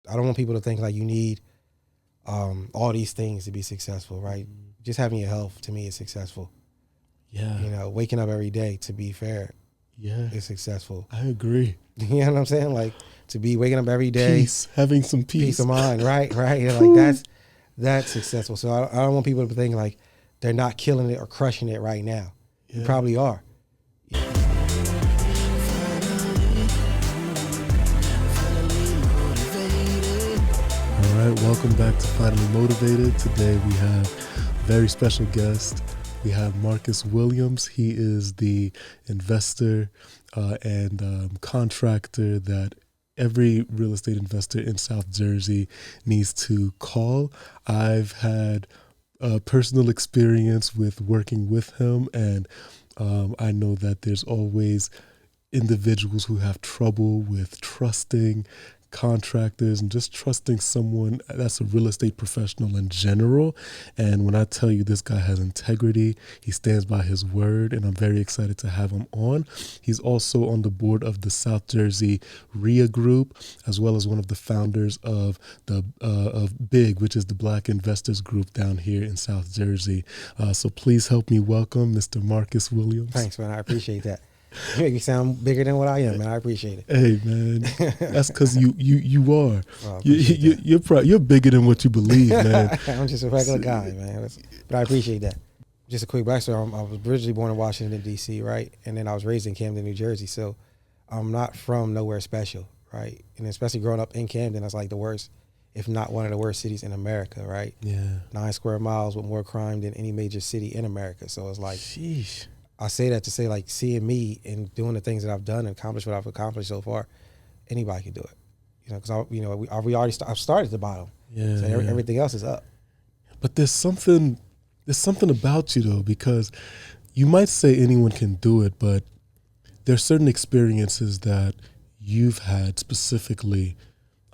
I don't want people to think like you need all these things to be successful, right? Just having your health to me is successful. Yeah. You know, waking up every day, to be fair, Yeah. is successful. I agree. You know what I'm saying? Like to be waking up every day, Peace, having some peace peace. of mind, right? Yeah, like that's successful. So I don't want people to think like they're not killing it or crushing it right now. You Yeah. probably are. All right, welcome back to Finally Motivated. Today we have a very special guest. We have Marcus Williams. He is the investor and contractor that every real estate investor in South Jersey needs to call. I've had personal experience with working with him, and I know that there's always individuals who have trouble with trusting contractors and just trusting someone that's a real estate professional in general. And when I tell you this guy has integrity, he stands by his word, and I'm very excited to have him on. He's also on the board of the South Jersey RIA Group, as well as one of the founders of the of BIG, which is the Black Investors Group down here in South Jersey. So please help me welcome Mr. Marcus Williams. Thanks, man. I appreciate that. You make me sound bigger than what I am, man. I appreciate it. Hey, man, that's because you are. Well, You're bigger than what you believe, man. I'm just a regular guy, man. But I appreciate that. Just a quick backstory. I was originally born in Washington, D.C., right? And then I was raised in Camden, New Jersey. So I'm not from nowhere special, right? And especially growing up in Camden, that's like the worst, if not one of the worst cities in America, right? Yeah. 9 square miles with more crime than any major city in America. So it's like, sheesh. I say that to say, like, seeing me and doing the things that I've done and accomplished what I've accomplished so far, anybody can do it. You know, because we already I've started at the bottom. Yeah. So everything else is up. But there's something about you though, because you might say anyone can do it, but there's certain experiences that you've had specifically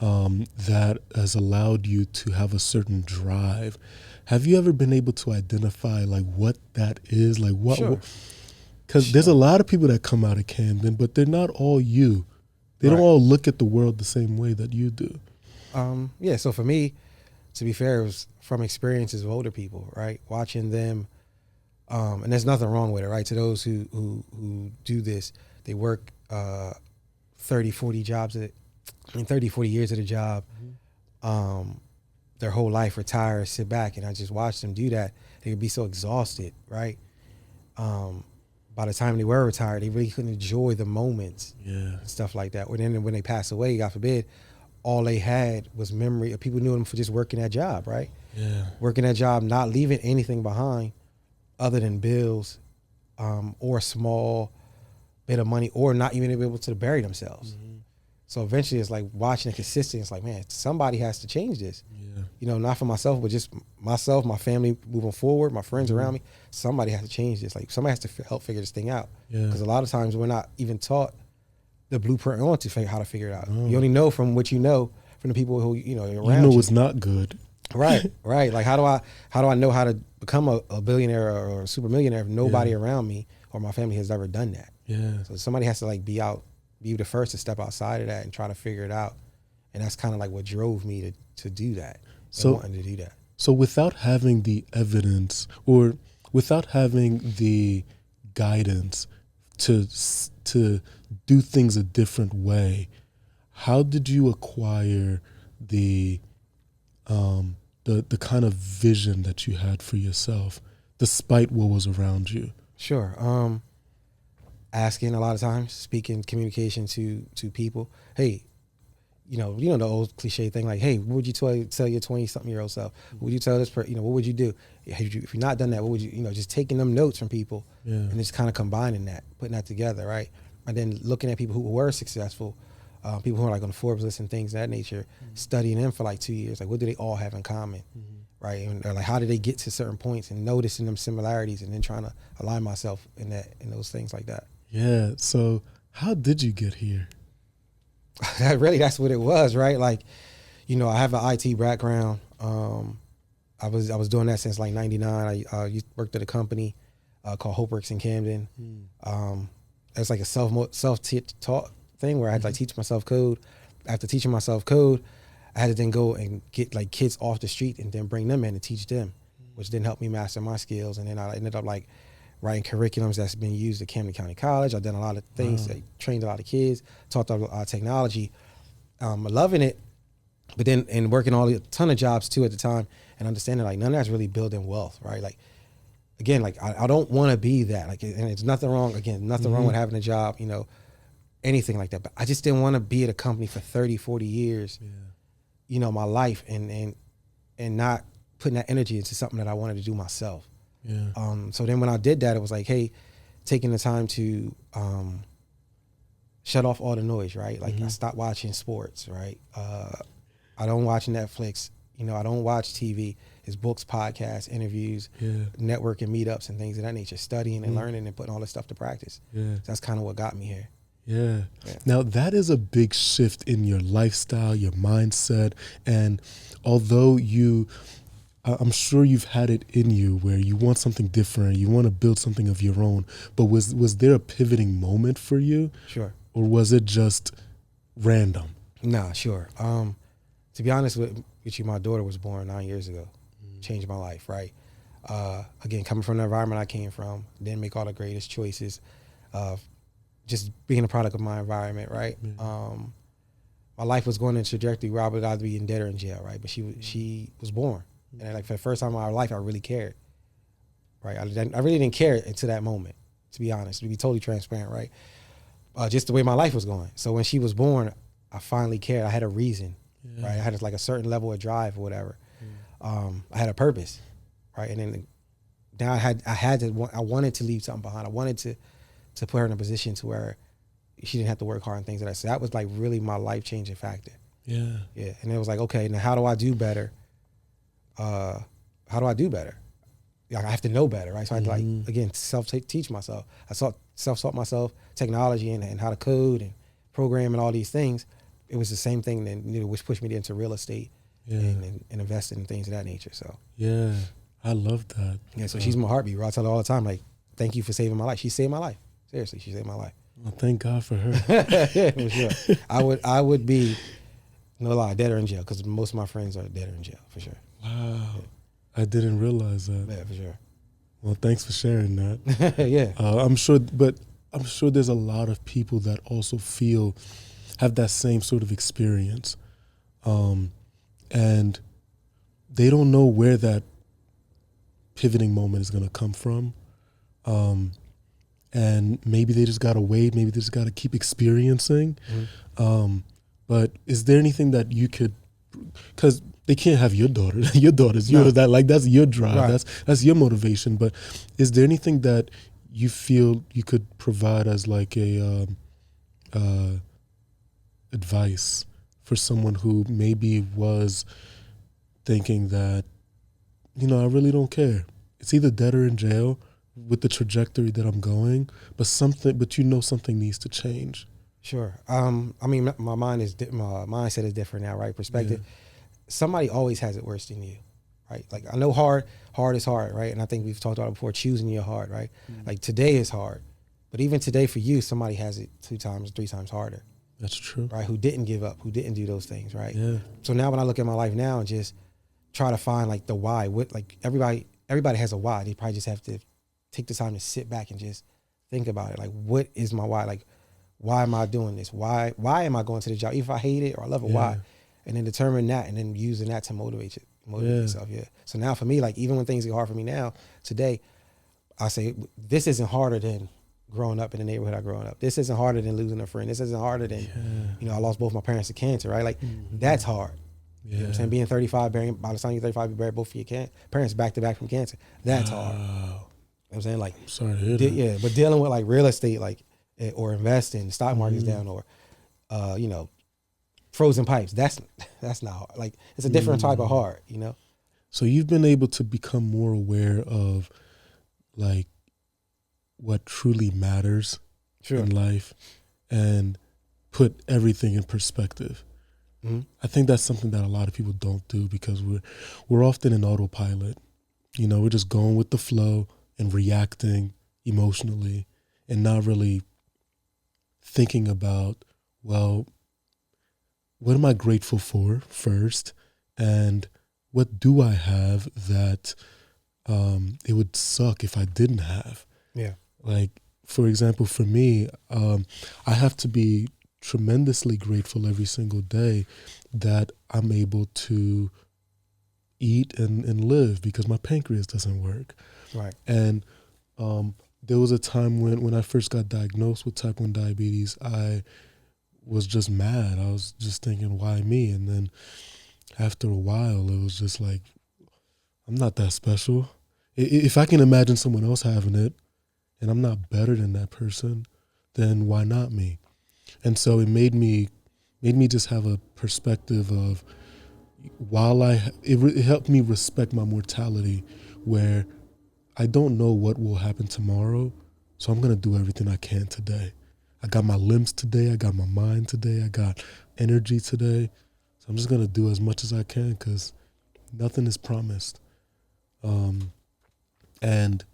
that has allowed you to have a certain drive. Have you ever been able to identify like what that is? Like what? Sure. Because there's a lot of people that come out of Camden, but they're not all you. They don't all look at the world the same way that you do. Yeah. So for me, to be fair, it was from experiences of older people, right? Watching them, and there's nothing wrong with it, right? To those who do this, they work 30, 40 jobs 30, 40 years at a job, their whole life, retire, sit back, and I just watched them do that. They would be so exhausted, right? By the time they were retired, they really couldn't enjoy the moments and stuff like that. Or then when they pass away, God forbid, all they had was memory of people knew them for just working that job, right? Yeah. Working that job, not leaving anything behind other than bills or a small bit of money, or not even able to bury themselves. So eventually it's like watching it consistent. It's like, man, somebody has to change this. Yeah. You know, not for myself, but just myself, my family moving forward, my friends around me. Somebody has to change this. Like somebody has to help figure this thing out. Because a lot of times we're not even taught the blueprint on to how to figure it out. You only know from what you know from the people who are around you. You know it's not good. Right. Like how do I know how to become a billionaire or a super millionaire if nobody around me or my family has ever done that? Yeah. So somebody has to like be the first to step outside of that and try to figure it out. And that's kind of like what drove me to do that. Wanting to do that. So without having the evidence or without having the guidance to do things a different way, how did you acquire the kind of vision that you had for yourself despite what was around you? Sure. Asking a lot of times, speaking communication to people. Hey, you know the old cliche thing like, hey, what would you tell your 20-something-year-old self? What would you tell this person? What would you do? If you're not done that, what would you, just taking them notes from people and just kind of combining that, putting that together, right? And then looking at people who were successful, people who are like on the Forbes list and things of that nature, studying them for like 2 years. Like, what do they all have in common, right? And like, how did they get to certain points and noticing them similarities and then trying to align myself in those things like that. Yeah. So how did you get here? That's what it was, right? Like, I have an IT background. I was doing that since like 99. I worked at a company called HopeWorks in Camden. It's like a self-taught thing where I had to like teach myself code. After teaching myself code, I had to then go and get like kids off the street and then bring them in and teach them, which then helped me master my skills. And then I ended up like writing curriculums that's been used at Camden County College. I've done a lot of things, like, trained a lot of kids, taught a lot of technology, loving it. But then, and working a ton of jobs too at the time, and understanding like none of that's really building wealth, right? Like, again, like I don't want to be that. Like, and it's nothing wrong. Again, nothing wrong with having a job, you know, anything like that. But I just didn't want to be at a company for 30, 40 years, you know, my life, and not putting that energy into something that I wanted to do myself. So then when I did that, it was like, hey, taking the time to shut off all the noise, right? Like I stopped watching sports, right? I don't watch Netflix, you know, I don't watch TV. It's books, podcasts, interviews, networking meetups and things of that nature, studying and learning and putting all this stuff to practice. That's kind of what got me here. Now that is a big shift in your lifestyle, your mindset. And although I'm sure you've had it in you where you want something different, you want to build something of your own, but was there a pivoting moment for you? Sure. Or was it just random? Nah, sure. To be honest with you, my daughter was born 9 years ago. Changed my life, right? Again, coming from the environment I came from, didn't make all the greatest choices. Just being a product of my environment, right? My life was going in a trajectory where I would either be in debt or in jail, right? But she was born. And like for the first time in my life, I really cared, right? I really didn't care until that moment, to be honest, to be totally transparent, right? Just the way my life was going. So when she was born, I finally cared. I had a reason, right? I had like a certain level of drive or whatever. I had a purpose, right? And then now I wanted to leave something behind. I wanted to put her in a position to where she didn't have to work hard and things like that. So that was like really my life-changing factor. And it was like, okay, now how do I do better? Like, I have to know better, right? So I had to, like, again, teach myself. I self-taught myself technology and how to code and program and all these things. It was the same thing then, you know, which pushed me into real estate and investing in things of that nature. So I love that. So she's my heartbeat, bro. I tell her all the time, like, thank you for saving my life. She saved my life. Seriously, she saved my life. Well, thank God for her. For sure. I would be, no lie, dead or in jail, because most of my friends are dead or in jail, for sure. Wow. I didn't realize that. Yeah, for sure. Well, thanks for sharing that. I'm sure there's a lot of people that also have that same sort of experience. And they don't know where that pivoting moment is going to come from. And maybe they just got to wait. Maybe they just got to keep experiencing. But is there anything that you could, because they can't have your daughter. Your daughter's yours. That's your drive. Right. That's your motivation. But is there anything that you feel you could provide as like a advice for someone who maybe was thinking that, you know, I really don't care. It's either dead or in jail with the trajectory that I'm going, but you know something needs to change. Sure. I mean, my mindset is different now, right? Perspective. Somebody always has it worse than you, right? Like, I know hard is hard, right? And I think we've talked about it before, choosing your hard, right? Like, today is hard, but even today for you, somebody has it 2 times, 3 times harder. That's true. Right? Who didn't give up, who didn't do those things, right? So now when I look at my life now and just try to find like the why, like everybody has a why. They probably just have to take the time to sit back and just think about it. Like, what is my why? Like, why am I doing this? Why am I going to the job? Even if I hate it or I love it, why? And then determine that and then using that to motivate yourself. So now for me, like, even when things get hard for me now, today, I say, this isn't harder than growing up in the neighborhood I grew up. This isn't harder than losing a friend. This isn't harder than, you know, I lost both my parents to cancer, right? Like, that's hard. You know what I'm saying? Being 35, by the time you're 35, you bury both of your parents back to back from cancer. That's hard. You know what I'm saying? Like, sorry to hear that. But dealing with like real estate, like, or investing, the stock market's down, or, you know, frozen pipes. That's not hard. Like, it's a different type of hard, you know? So you've been able to become more aware of like what truly matters in life and put everything in perspective. I think that's something that a lot of people don't do because we're often in autopilot. You know, we're just going with the flow and reacting emotionally and not really thinking about, well, what am I grateful for first, and what do I have that it would suck if I didn't have. Yeah. Like, for example, for me, I have to be tremendously grateful every single day that I'm able to eat and live because my pancreas doesn't work. Right. And there was a time when I first got diagnosed with type 1 diabetes, I was just mad. I was just thinking, why me? And then after a while, it was just like, I'm not that special. If I can imagine someone else having it and I'm not better than that person, then why not me? And so it made me just have a perspective of, while it helped me respect my mortality, where I don't know what will happen tomorrow, so I'm going to do everything I can today. I got my limbs today, I got my mind today, I got energy today, so I'm just going to do as much as I can because nothing is promised. And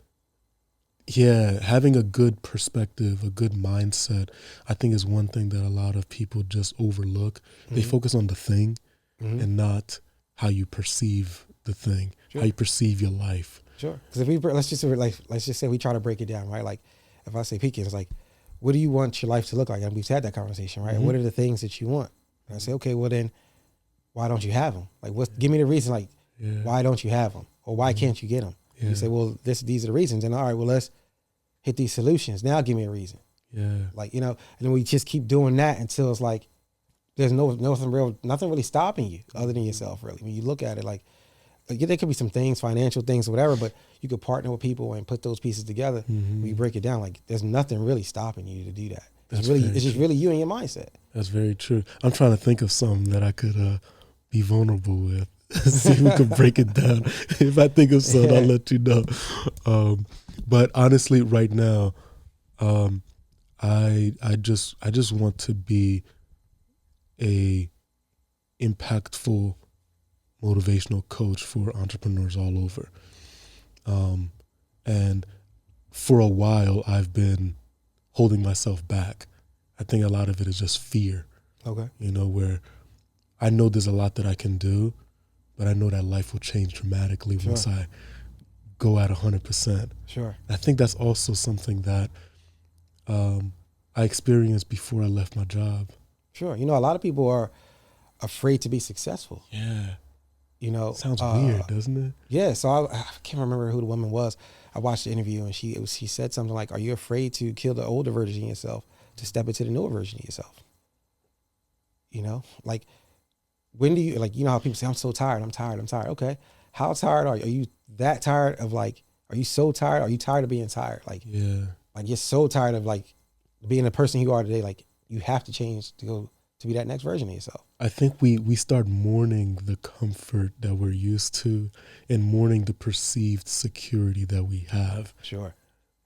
yeah, having a good perspective, a good mindset, I think is one thing that a lot of people just overlook. They focus on the thing and not how you perceive the thing, how you perceive your life. Sure. Because if we let's just say we try to break it down, right? Like if I say Pekin, it's like, what do you want your life to look like? And we've had that conversation, right? What are the things that you want? And I say, okay, well then, why don't you have them? Like, give me the reason. Like, why don't you have them, or why can't you get them? You say, well, these are the reasons. And all right, well, let's hit these solutions. Now give me a reason. Yeah. Like, and then we just keep doing that until it's like, there's nothing really stopping you other than yourself, really. When you look at it, like there could be some things, financial things or whatever, but you could partner with people and put those pieces together. When you break it down, like there's nothing really stopping you to do that. It's just really you and your mindset. That's very true. I'm trying to think of something that I could be vulnerable with. See if we can break it down. If I think of something, I'll let you know. But honestly, right now, I just want to be a impactful motivational coach for entrepreneurs all over. And for a while, I've been holding myself back. I think a lot of it is just fear. Okay. Where I know there's a lot that I can do, but I know that life will change dramatically once I go at 100%. Sure. I think that's also something that I experienced before I left my job. Sure. A lot of people are afraid to be successful. Yeah. Sounds weird, doesn't it? Yeah. So I can't remember who the woman was. I watched the interview and she said something like, "Are you afraid to kill the older version of yourself to step into the newer version of yourself?" Like, when do you, how people say, I'm so tired. I'm tired. Okay. How tired are you? Are you that tired of are you so tired? Are you tired of being tired? Like you're so tired of being the person you are today. Like you have to change to be that next version of yourself. I think we start mourning the comfort that we're used to and mourning the perceived security that we have. Sure.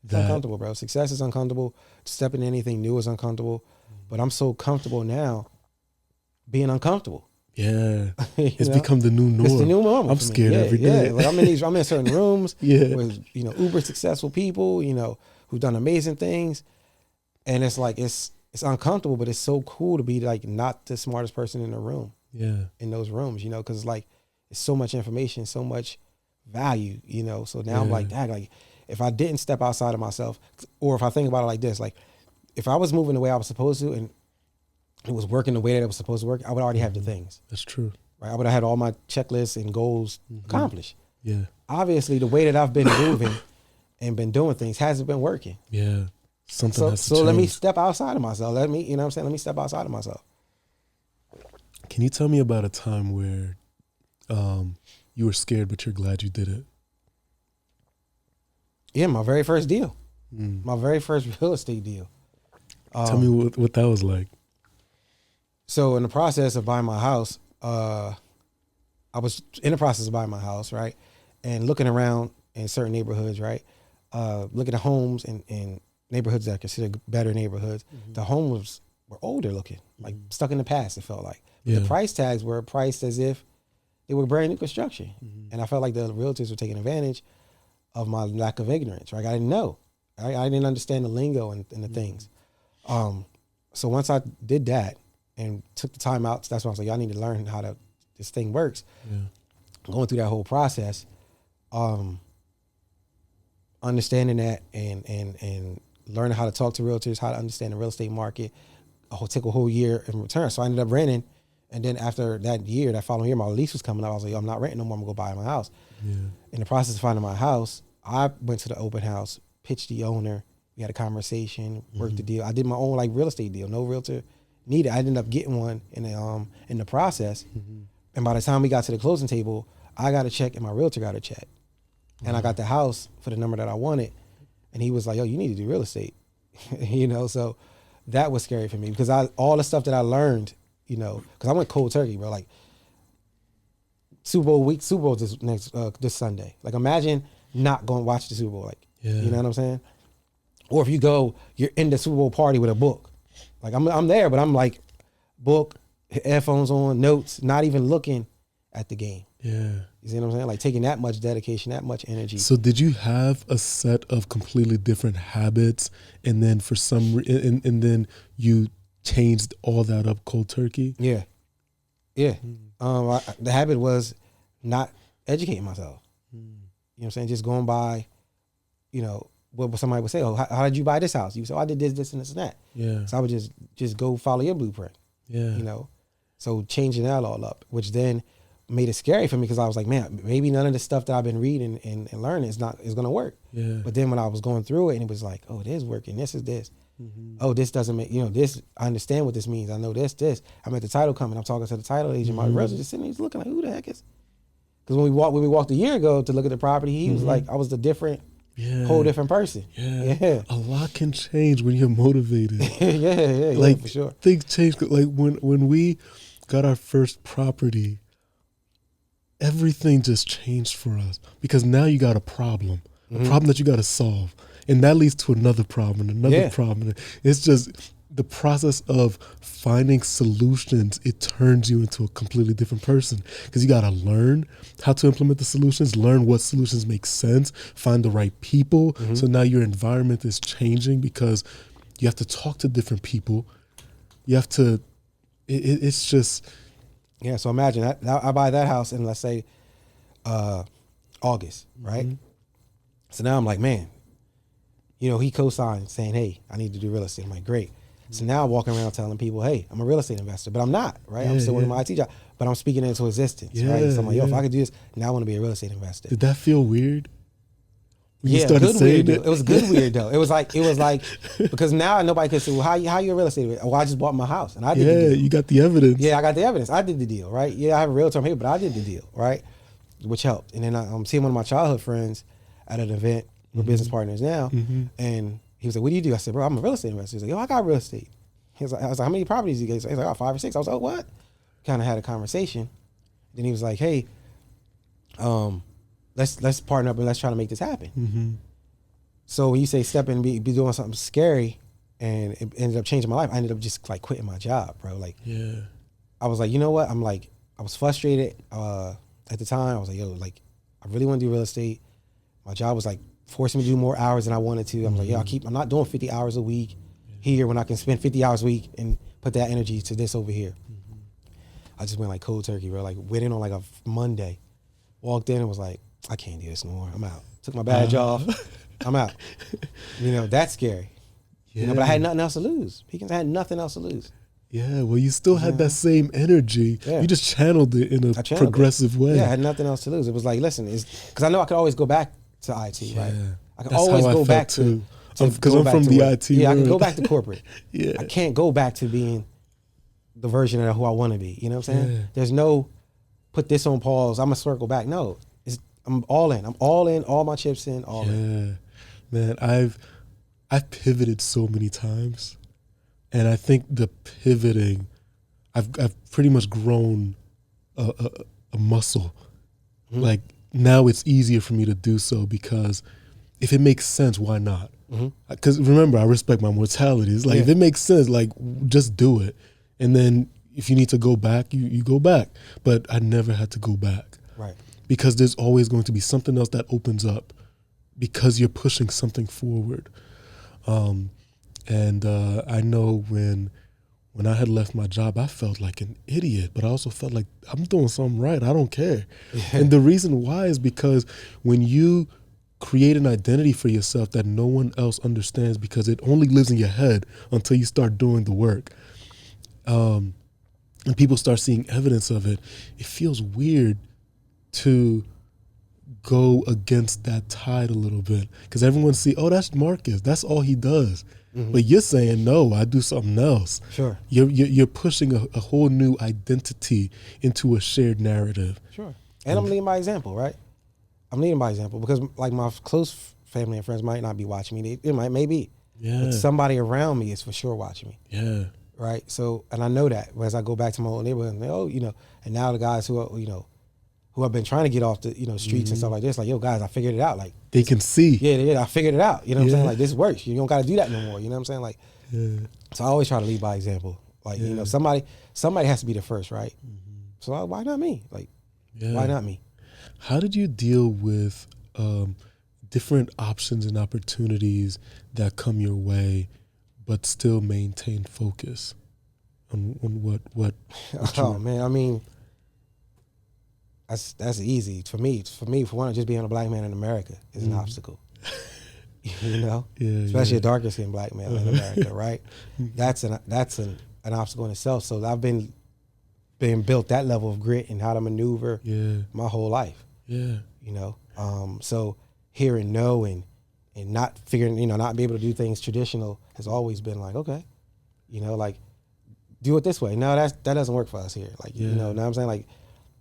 It's uncomfortable, bro. Success is uncomfortable. Stepping into anything new is uncomfortable. But I'm so comfortable now being uncomfortable. Yeah, it's become the new norm. It's the new norm. I'm scared every day. Yeah, like I'm in certain rooms with uber successful people, who've done amazing things, and it's like it's uncomfortable, but it's so cool to be not the smartest person in the room. Yeah, in those rooms, because it's so much information, so much value, So now I'm like, dang, if I didn't step outside of myself, or if I think about it like this, if I was moving the way I was supposed to and it was working the way that it was supposed to work, I would already have the things. That's true. Right? I would have had all my checklists and goals accomplished. Yeah. Obviously, the way that I've been moving and been doing things hasn't been working. Yeah. Something has to so change. Let me step outside of myself. Let me step outside of myself. Can you tell me about a time where you were scared, but you're glad you did it? Yeah, my very first deal. My very first real estate deal. Tell me what that was like. So in the process of buying my house, I was in the process of buying my house, right? And looking around in certain neighborhoods, right? Looking at homes in neighborhoods that I consider better neighborhoods. The homes were older looking, like stuck in the past, it felt like. Yeah. The price tags were priced as if they were brand new construction. And I felt like the realtors were taking advantage of my lack of ignorance, right? I didn't know. I didn't understand the lingo and the things. So once I did that, and took the time out. That's why I was like, y'all need to learn how this thing works. Yeah. Going through that whole process, understanding that and learning how to talk to realtors, how to understand the real estate market. Took a whole year in return. So I ended up renting. And then after that following year, my lease was coming up. I was like, I'm not renting no more. I'm gonna go buy my house. Yeah. In the process of finding my house, I went to the open house, pitched the owner. We had a conversation, worked the deal. I did my own like real estate deal. No realtor needed. I ended up getting one in the process. And by the time we got to the closing table, I got a check and my realtor got a check. And I got the house for the number that I wanted. And he was like, yo, you need to do real estate. So that was scary for me because all the stuff that I learned, because I went cold turkey, bro. Like Super Bowl this Sunday. Like imagine not going to watch the Super Bowl. Like, you know what I'm saying? Or if you go, you're in the Super Bowl party with a book. Like I'm there, but I'm like book, headphones on, notes, not even looking at the game. Yeah. You see what I'm saying? Like taking that much dedication, that much energy. So did you have a set of completely different habits and then for and then you changed all that up cold turkey? Yeah. The habit was not educating myself. You know what I'm saying? Just going by, what somebody would say, oh, how did you buy this house? You say, oh, I did this, and this, and that. Yeah. So I would just go follow your blueprint. Yeah. So changing that all up, which then made it scary for me because I was like, man, maybe none of the stuff that I've been reading and learning is going to work. Yeah. But then when I was going through it and it was like, oh, it is working. This is this. Oh, this doesn't make, this, I understand what this means. I know this. I'm at the title company. I'm talking to the title agent. My brother just sitting there, he's looking like, who the heck is? Because when we walked a year ago to look at the property, he was like, I was whole different person. Yeah. A lot can change when you're motivated. yeah, like, for sure. Things change. Like when we got our first property, everything just changed for us because now you got a problem that you got to solve. And that leads to another problem, another problem. It's just the process of finding solutions. It turns you into a completely different person because you got to learn how to implement the solutions, learn what solutions make sense, find the right people. So now your environment is changing because you have to talk to different people. You have to, it's just. Yeah, so imagine I buy that house in, let's say, August, right? So now I'm like, man, he co-signed saying, hey, I need to do real estate. I'm like, great. So now I'm walking around telling people, hey, I'm a real estate investor, but I'm not, right? I'm still working my IT job, but I'm speaking into existence, right? So I'm like, yo, if I could do this, now I want to be a real estate investor. Did that feel weird? Good weird. It was good weird though. It was like because now nobody could say, well, how you a real estate? Well, I just bought my house and I did the deal. You got the evidence. Yeah, I got the evidence. I did the deal, right? Yeah, I have a realtor on here, but I did the deal, right? Which helped. And then I'm seeing one of my childhood friends at an event. We're business partners now, and he was like, "What do you do?" I said, "Bro, I'm a real estate investor." He's like, "Yo, I got real estate." I was like, "How many properties do you guys?" He's like, "Oh, 5 or 6." I was like, "Oh, what?" Kind of had a conversation. Then he was like, "Hey, let's partner up and let's try to make this happen." So when you say step in and be doing something scary, and it ended up changing my life, I ended up just like quitting my job, bro. Like, I was like, you know what? I was frustrated at the time. I was like, yo, like, I really want to do real estate. My job was like forcing me to do more hours than I wanted to. I'm like, yo, I'm not doing 50 hours a week here when I can spend 50 hours a week and put that energy to this over here. I just went like cold turkey, bro. Like went in on like a Monday, walked in and was like, I can't do this no more. I'm out. Took my badge off. I'm out. That's scary. But I had nothing else to lose. Pekins had nothing else to lose. Yeah, well, you still had that same energy. You just channeled it in a progressive way. Yeah, I had nothing else to lose. It was like, listen, because I know I could always go back to IT, right? I could That's always how I go felt back too. to Because I'm from the IT Yeah, world. I can go back to corporate. I can't go back to being the version of who I want to be. You know what I'm saying? There's no put this on pause. I'm going to circle back. No, I'm all in. I'm all in, all my chips in, all in. Man, I've pivoted so many times. And I think the pivoting, I've pretty much grown a muscle. Like now it's easier for me to do so because if it makes sense, why not? Because remember, I respect my mortality. It's like if it makes sense, like just do it. And then if you need to go back, you go back. But I never had to go back. Right. Because there's always going to be something else that opens up because you're pushing something forward. And I know when when I had left my job, I felt like an idiot, but I also felt like I'm doing something right. I don't care. And the reason why is because when you create an identity for yourself that no one else understands, because it only lives in your head until you start doing the work, and people start seeing evidence of it, it feels weird to go against that tide a little bit, because everyone see, oh, that's Marcus, that's all he does. But you're saying, no, I do something else. Sure. You're pushing a whole new identity into a shared narrative. Sure. And I'm leading by example, right? I'm leading by example because like my close family and friends might not be watching me. It might, maybe. Yeah. But somebody around me is for sure watching me. Yeah. Right. So, and I know that as I go back to my old neighborhood, and and now the guys who are, who have been trying to get off the, streets and stuff like this, like, yo, guys, I figured it out. Like, they can see. Yeah, I figured it out. You know what I'm saying? Like, this works. You don't got to do that no more. You know what I'm saying? Like, so I always try to lead by example. Like, somebody has to be the first, right? So why not me? Like, why not me? How did you deal with different options and opportunities that come your way, but still maintain focus on what Oh man, I mean, that's easy for me. For one, just being a black man in America is an obstacle. Especially a darker skinned black man in America, right? That's an obstacle in itself. So I've been built that level of grit and how to maneuver my whole life. Yeah. So hearing no and not figuring, not be able to do things traditional has always been like, okay, like do it this way. No, that doesn't work for us here. Like, know what I'm saying? Like,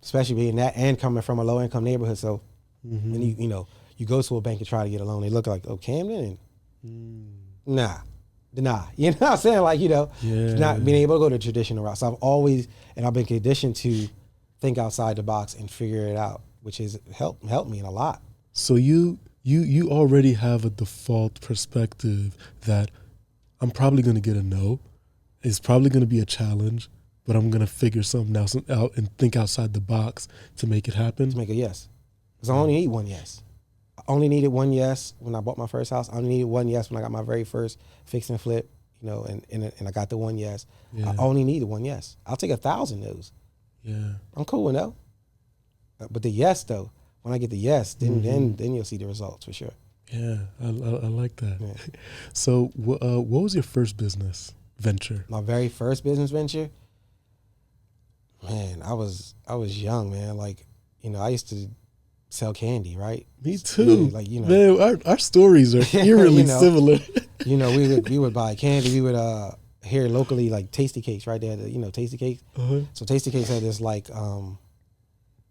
especially being that and coming from a low income neighborhood. So when you go to a bank and try to get a loan, they look like, oh, Camden? And nah. You know what I'm saying? Like, not being able to go the traditional route. So I've been conditioned to think outside the box and figure it out, which has helped me in a lot. So you already have a default perspective that I'm probably going to get a no. It's probably going to be a challenge, but I'm going to figure something else out and think outside the box to make it happen. To make a yes. Because I only need one yes. I only needed one yes when I bought my first house. I only needed one yes when I got my very first fix and flip, and I got the one yes. I only needed one yes. I'll take 1,000 no's. Yeah. I'm cool with no. But the yes, though, when I get the yes, then you'll see the results for sure. Yeah, I like that. Yeah. So what was your first business venture? My very first business venture? Man, I was young, man. Like, I used to sell candy, right? Me too. Like, man, our stories are eerily similar. we would buy candy. We would here locally, like Tasty Cakes, right there. Tasty Cakes. Uh-huh. So Tasty Cakes had this like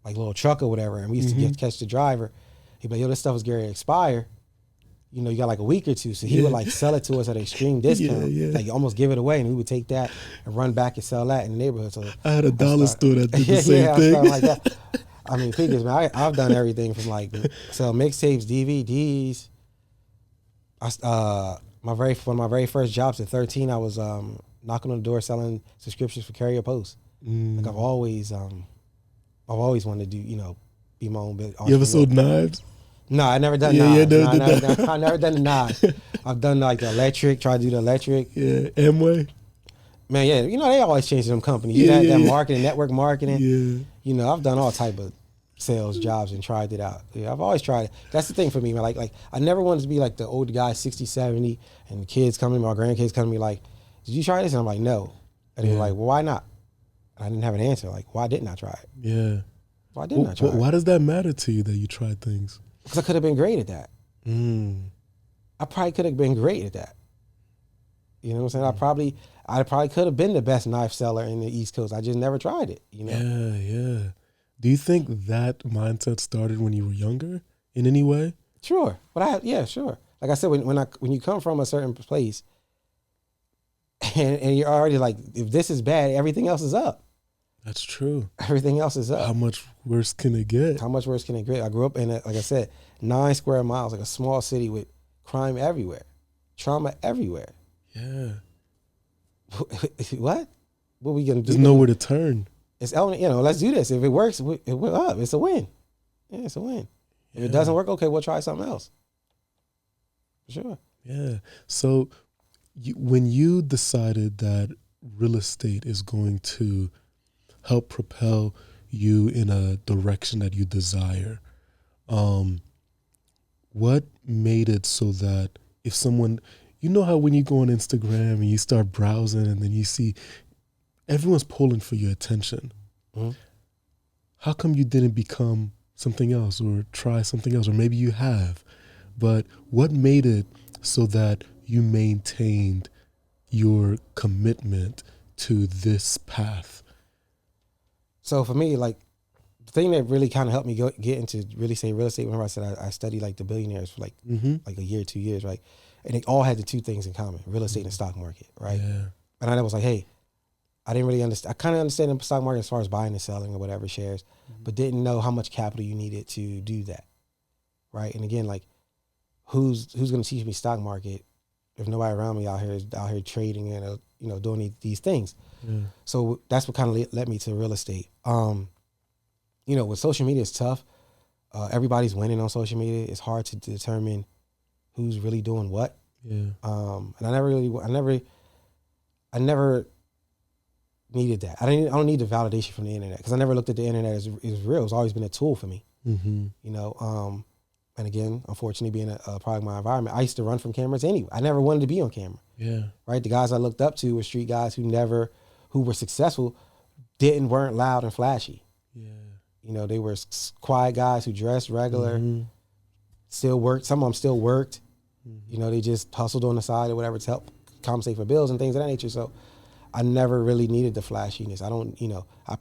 little truck or whatever, and we used to catch the driver. He'd be like, yo, this stuff is getting to expire. You got like a week or two. So he would like sell it to us at an extreme discount. Like almost give it away, and we would take that and run back and sell that in the neighborhood. So I had a dollar store that did the same thing. I like that. I mean, figures, man. I've done everything from like sell mixtapes, DVDs. One of my very first jobs at 13, I was knocking on the door selling subscriptions for Carrier Post. Like I've always wanted to do, be my own business. You ever sold knives? No, I never done knives. I never done the knives. I've done like the electric, tried to do the electric. Yeah, Amway. Man, yeah, they always change them companies. That marketing, network marketing. Yeah. I've done all type of sales jobs and tried it out. Yeah, I've always tried it. That's the thing for me, man. Like I never wanted to be like the old guy, 60, 70, and the kids coming, my grandkids coming to me like, did you try this? And I'm like, no. And they're like, well, why not? And I didn't have an answer. Like, why didn't I try it? Yeah. Why didn't I try it? Why does that matter to you that you tried things? Because I could have been great at that. I probably could have been great at that. You know what I'm saying? I probably could have been the best knife seller in the East Coast. I just never tried it. Yeah. Do you think that mindset started when you were younger in any way? Sure. But sure. Like I said, when you come from a certain place and you're already like, if this is bad, everything else is up. That's true. Everything else is up. How much worse can it get? How much worse can it get? I grew up in, like I said, 9 square miles, like a small city with crime everywhere, trauma everywhere. Yeah. What? What are we gonna do? There's nowhere to turn. It's let's do this. If it works, we're up. It's a win. Yeah, it's a win. If it doesn't work, okay, we'll try something else. For sure. Yeah. So when you decided that real estate is going to help propel you in a direction that you desire. What made it so that if someone, you know how when you go on Instagram and you start browsing and then you see everyone's pulling for your attention, how come you didn't become something else or try something else? Or maybe you have, but what made it so that you maintained your commitment to this path? So for me, like, the thing that really kind of helped me get into really say real estate, whenever I said I studied like the billionaires for like a year, 2 years, right? And they all had the two things in common: real estate and stock market, right? Yeah. And I was like, hey, I didn't really understand. I kind of understand the stock market as far as buying and selling or whatever shares, but didn't know how much capital you needed to do that, right? And again, like, who's going to teach me stock market if nobody around me out here trading and doing these things? Yeah. So that's what kind of led me to real estate. With social media, it's tough. Everybody's winning on social media. It's hard to determine who's really doing what. Yeah. And I never needed that. I don't need the validation from the internet, because I never looked at the internet as real. It's always been a tool for me. And again, unfortunately, being a product of my environment, I used to run from cameras anyway. I never wanted to be on camera. Yeah. Right. The guys I looked up to were street guys who were successful, weren't loud and flashy. Yeah. They were quiet guys who dressed regular, still worked. Some of them still worked. They just hustled on the side or whatever to help compensate for bills and things of that nature. So I never really needed the flashiness. I don't, I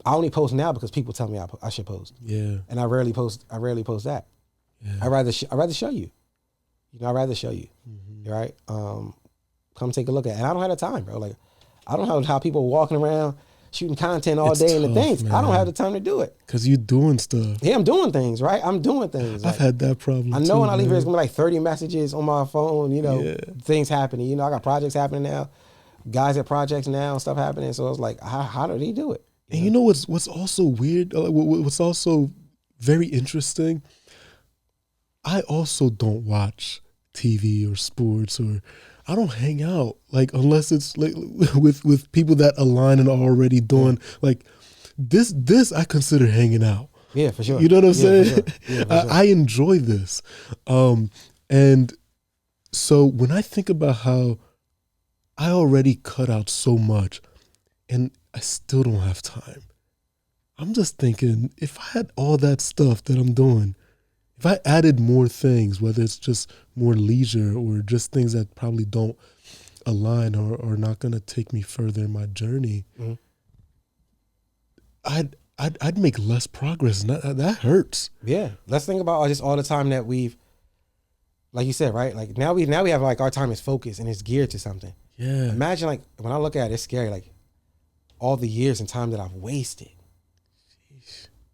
only post now because people tell me I should post. Yeah. And I rarely post that. Yeah. I'd rather show you. I'd rather show you. Right? Come take a look at it. And I don't have the time, bro. Like, I don't have how people walking around shooting content all day and the things. Man. I don't have the time to do it. Because you're doing stuff. Yeah, I'm doing things, right? I'm doing things. I've had that problem I know when I leave here, it's going to be like 30 messages on my phone, things happening. I got projects happening now, guys at projects now, stuff happening. So it's like, how did he do it? And you know what's also weird? What's also very interesting? I also don't watch TV or sports, or I don't hang out, like, unless it's like with people that align and are already doing like this I consider hanging out. Yeah, for sure. You know what I'm saying? For sure. Yeah, for sure. I enjoy this. And so when I think about how I already cut out so much and I still don't have time, I'm just thinking, if I had all that stuff that I'm doing, if I added more things, whether it's just more leisure or just things that probably don't align or are not going to take me further in my journey, I'd make less progress, and that hurts. Yeah, let's think about just all the time that we've, like you said, right? Like now we have like our time is focused and it's geared to something. Yeah. Imagine, like, when I look at it, it's scary. Like, all the years and time that I've wasted.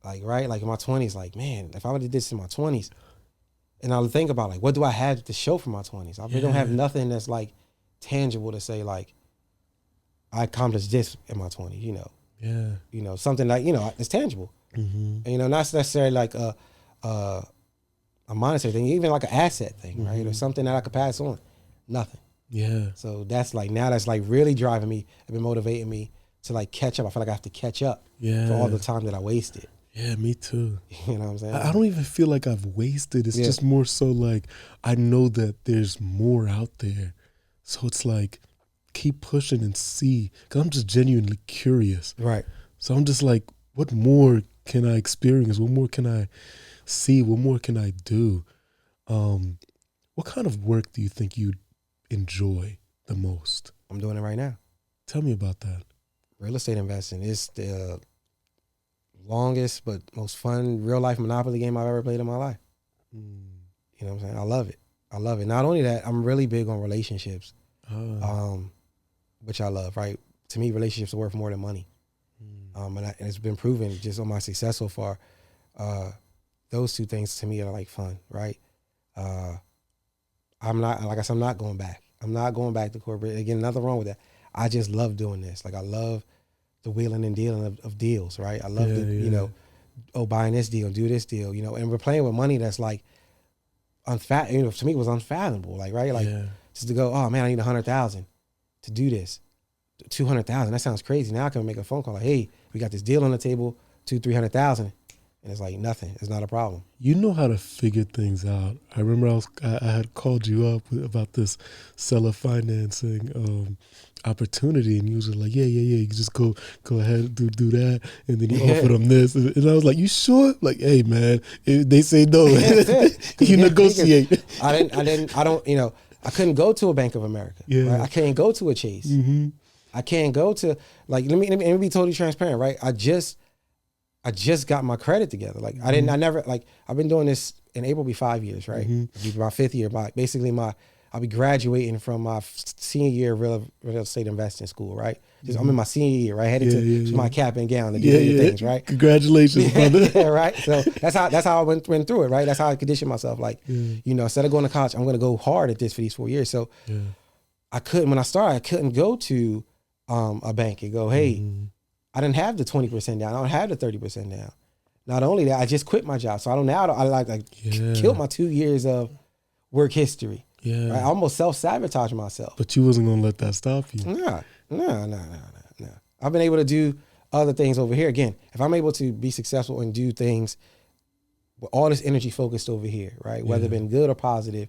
Like, right? Like in my 20s, like, man, if I would have did this in my 20s, and I would think about, like, what do I have to show for my 20s? I really don't have nothing that's like tangible to say, like, I accomplished this in my 20s, Yeah. Something like, it's tangible. And, not necessarily like a monetary thing, even like an asset thing, right? Or something that I could pass on. Nothing. Yeah. So that's like, now that's like really driving me and been motivating me to like catch up. I feel like I have to catch up for all the time that I wasted. Yeah, me too. You know what I'm saying? I don't even feel like I've wasted. It's just more so like I know that there's more out there. So it's like, keep pushing and see. Because I'm just genuinely curious. Right. So I'm just like, what more can I experience? What more can I see? What more can I do? What kind of work do you think you enjoy the most? I'm doing it right now. Tell me about that. Real estate investing is the longest but most fun real life Monopoly game I've ever played in my life. You know what I'm saying? I love it. Not only that, I'm really big on relationships, which I love, right? To me, relationships are worth more than money. And it's been proven just on my success so far. Those two things to me are like fun, right? I'm not going back. I'm not going back to corporate. Again, nothing wrong with that. I just love doing this. Like, I love the wheeling and dealing of deals, right? I love buying this deal, do this deal, and we're playing with money that's like to me it was unfathomable. Like, right? Like, just to go, oh man, I need 100,000 to do this. 200,000. That sounds crazy. Now I can make a phone call like, hey, we got this deal on the table, 300,000, and it's like nothing. It's not a problem. You know how to figure things out. I remember I had called you up about this seller financing opportunity, and you was like, yeah. You just go ahead and do that, and then you offer them this, and I was like, you sure? Like, hey man, if they say no, you negotiate. I don't. I couldn't go to a Bank of America. Yeah. Right? I can't go to a Chase. Mm-hmm. I can't go to let me be totally transparent. Right? I just got my credit together. Like I've been doing this in April, be 5 years, right? It'll be my 5th year. I'll be graduating from my senior year of real estate investing school, right? I'm in my senior year, right? Headed to my cap and gown to do things, right? Congratulations, brother. Yeah, right. So that's how I went through it, right? That's how I conditioned myself. Like, instead of going to college, I'm going to go hard at this for these 4 years. So when I started, I couldn't go to a bank and go, hey, I didn't have the 20% down. I don't have the 30% down. Not only that, I just quit my job. So I killed my 2 years of work history. Yeah. Right? I almost self-sabotaged myself. But you wasn't going to let that stop you. No. I've been able to do other things over here. Again, if I'm able to be successful and do things with all this energy focused over here, right? Whether it's been good or positive,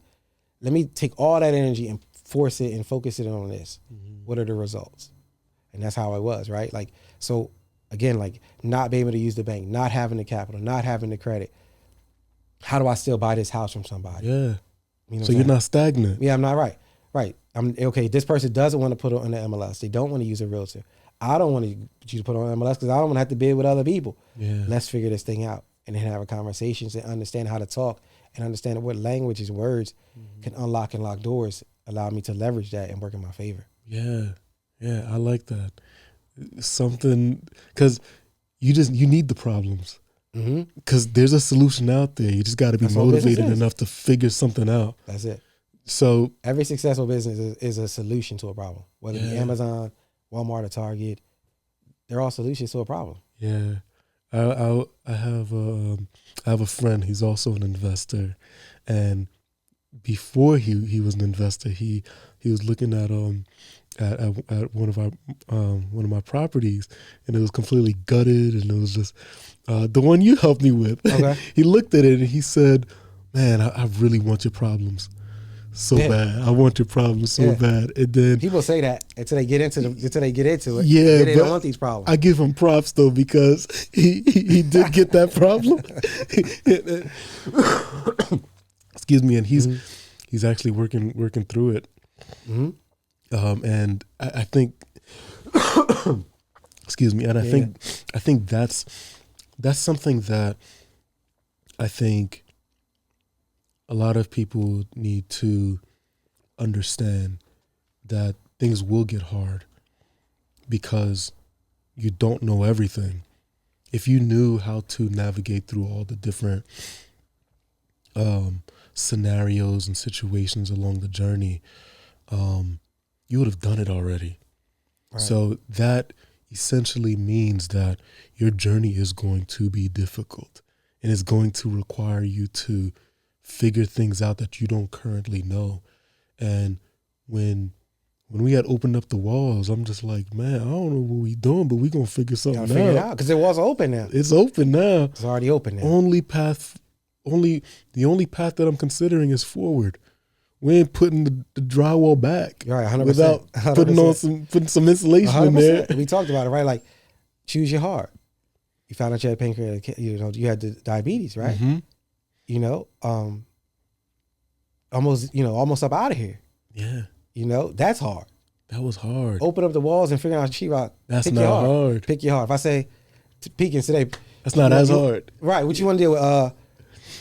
let me take all that energy and force it and focus it on this. What are the results? And that's how I was, right? Like, so again, like not being able to use the bank, not having the capital, not having the credit. How do I still buy this house from somebody? Yeah. So you're not stagnant. Yeah, I'm not right. Right. I'm okay. This person doesn't want to put it on the MLS. They don't want to use a realtor. I don't want you to put it on MLS because I don't want to have to bid with other people. Yeah. Let's figure this thing out and then have a conversations and understand how to talk and understand what languages, words can unlock and lock doors, allow me to leverage that and work in my favor. Yeah. Yeah. I like that. Something, because you need the problems. Because there's a solution out there. You just got to be motivated enough to figure something out. That's it. So every successful business is a solution to a problem. Whether it be Amazon, Walmart, or Target, they're all solutions to a problem. Yeah, I have a friend. He's also an investor, and before he was an investor, he was looking at one of my properties, and it was completely gutted, and it was just the one you helped me with. Okay. He looked at it and he said, "Man, I really want your problems so bad. I want your problems so bad." And then people say that until they get into it. Yeah, they don't want these problems. I give him props though because he did get that problem. Excuse me, and he's actually working through it. And I think, excuse me, and I think that's something that I think a lot of people need to understand, that things will get hard because you don't know everything. If you knew how to navigate through all the different scenarios and situations along the journey, you would have done it already. Right. So that essentially means that your journey is going to be difficult and it's going to require you to figure things out that you don't currently know. And when we had opened up the walls, I'm just like, man, I don't know what we doing, but we gonna figure something out. Because the walls are open now. It's open now. It's already open now. The only path that I'm considering is forward. We ain't putting the drywall back, right? 100%. Without 100%. putting some insulation 100%. In there. We talked about it, right? Like, choose your heart. You found out you had pancreatic, you had the diabetes, right? Almost up out of here. Yeah. That's hard. That was hard. Open up the walls and figure out sheet rock. That's not hard. Pick your heart. If I say peeking today, that's not as hard. Right. What you want to do with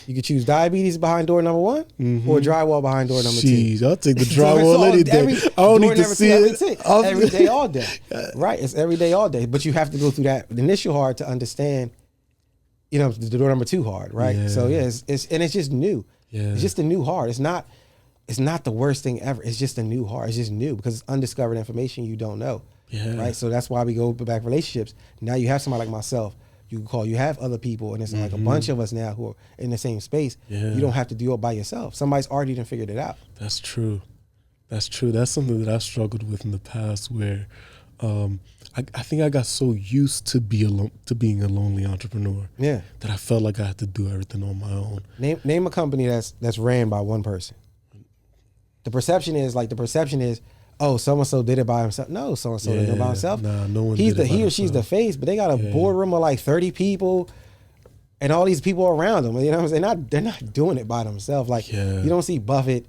you could choose diabetes behind door number 1 or drywall behind door number 2. Jeez, I'll take the drywall any day. I don't need to see it. Every day, all day. Right. It's every day, all day. But you have to go through that initial hard to understand, the door number 2 hard, right? Yeah. So it's just new. Yeah. It's just a new hard. It's not the worst thing ever. It's just a new hard. It's just new because it's undiscovered information you don't know. Yeah. Right. So that's why we go back relationships. Now you have somebody like myself. You can call. You have other people, and it's like a bunch of us now who are in the same space. Yeah. You don't have to do it by yourself. Somebody's already done figured it out. That's true. That's something that I've struggled with in the past, where I think I got so used to being a lonely entrepreneur Yeah. that I felt like I had to do everything on my own. Name a company that's ran by one person. The perception is, oh, so and so did it by himself. No, so and so didn't do it by himself. Nah, no one. He did it by or she's the themselves. face, but they got a boardroom of like 30 people and all these people around them. You know what I'm saying? They're not doing it by themselves. Like you don't see Buffett.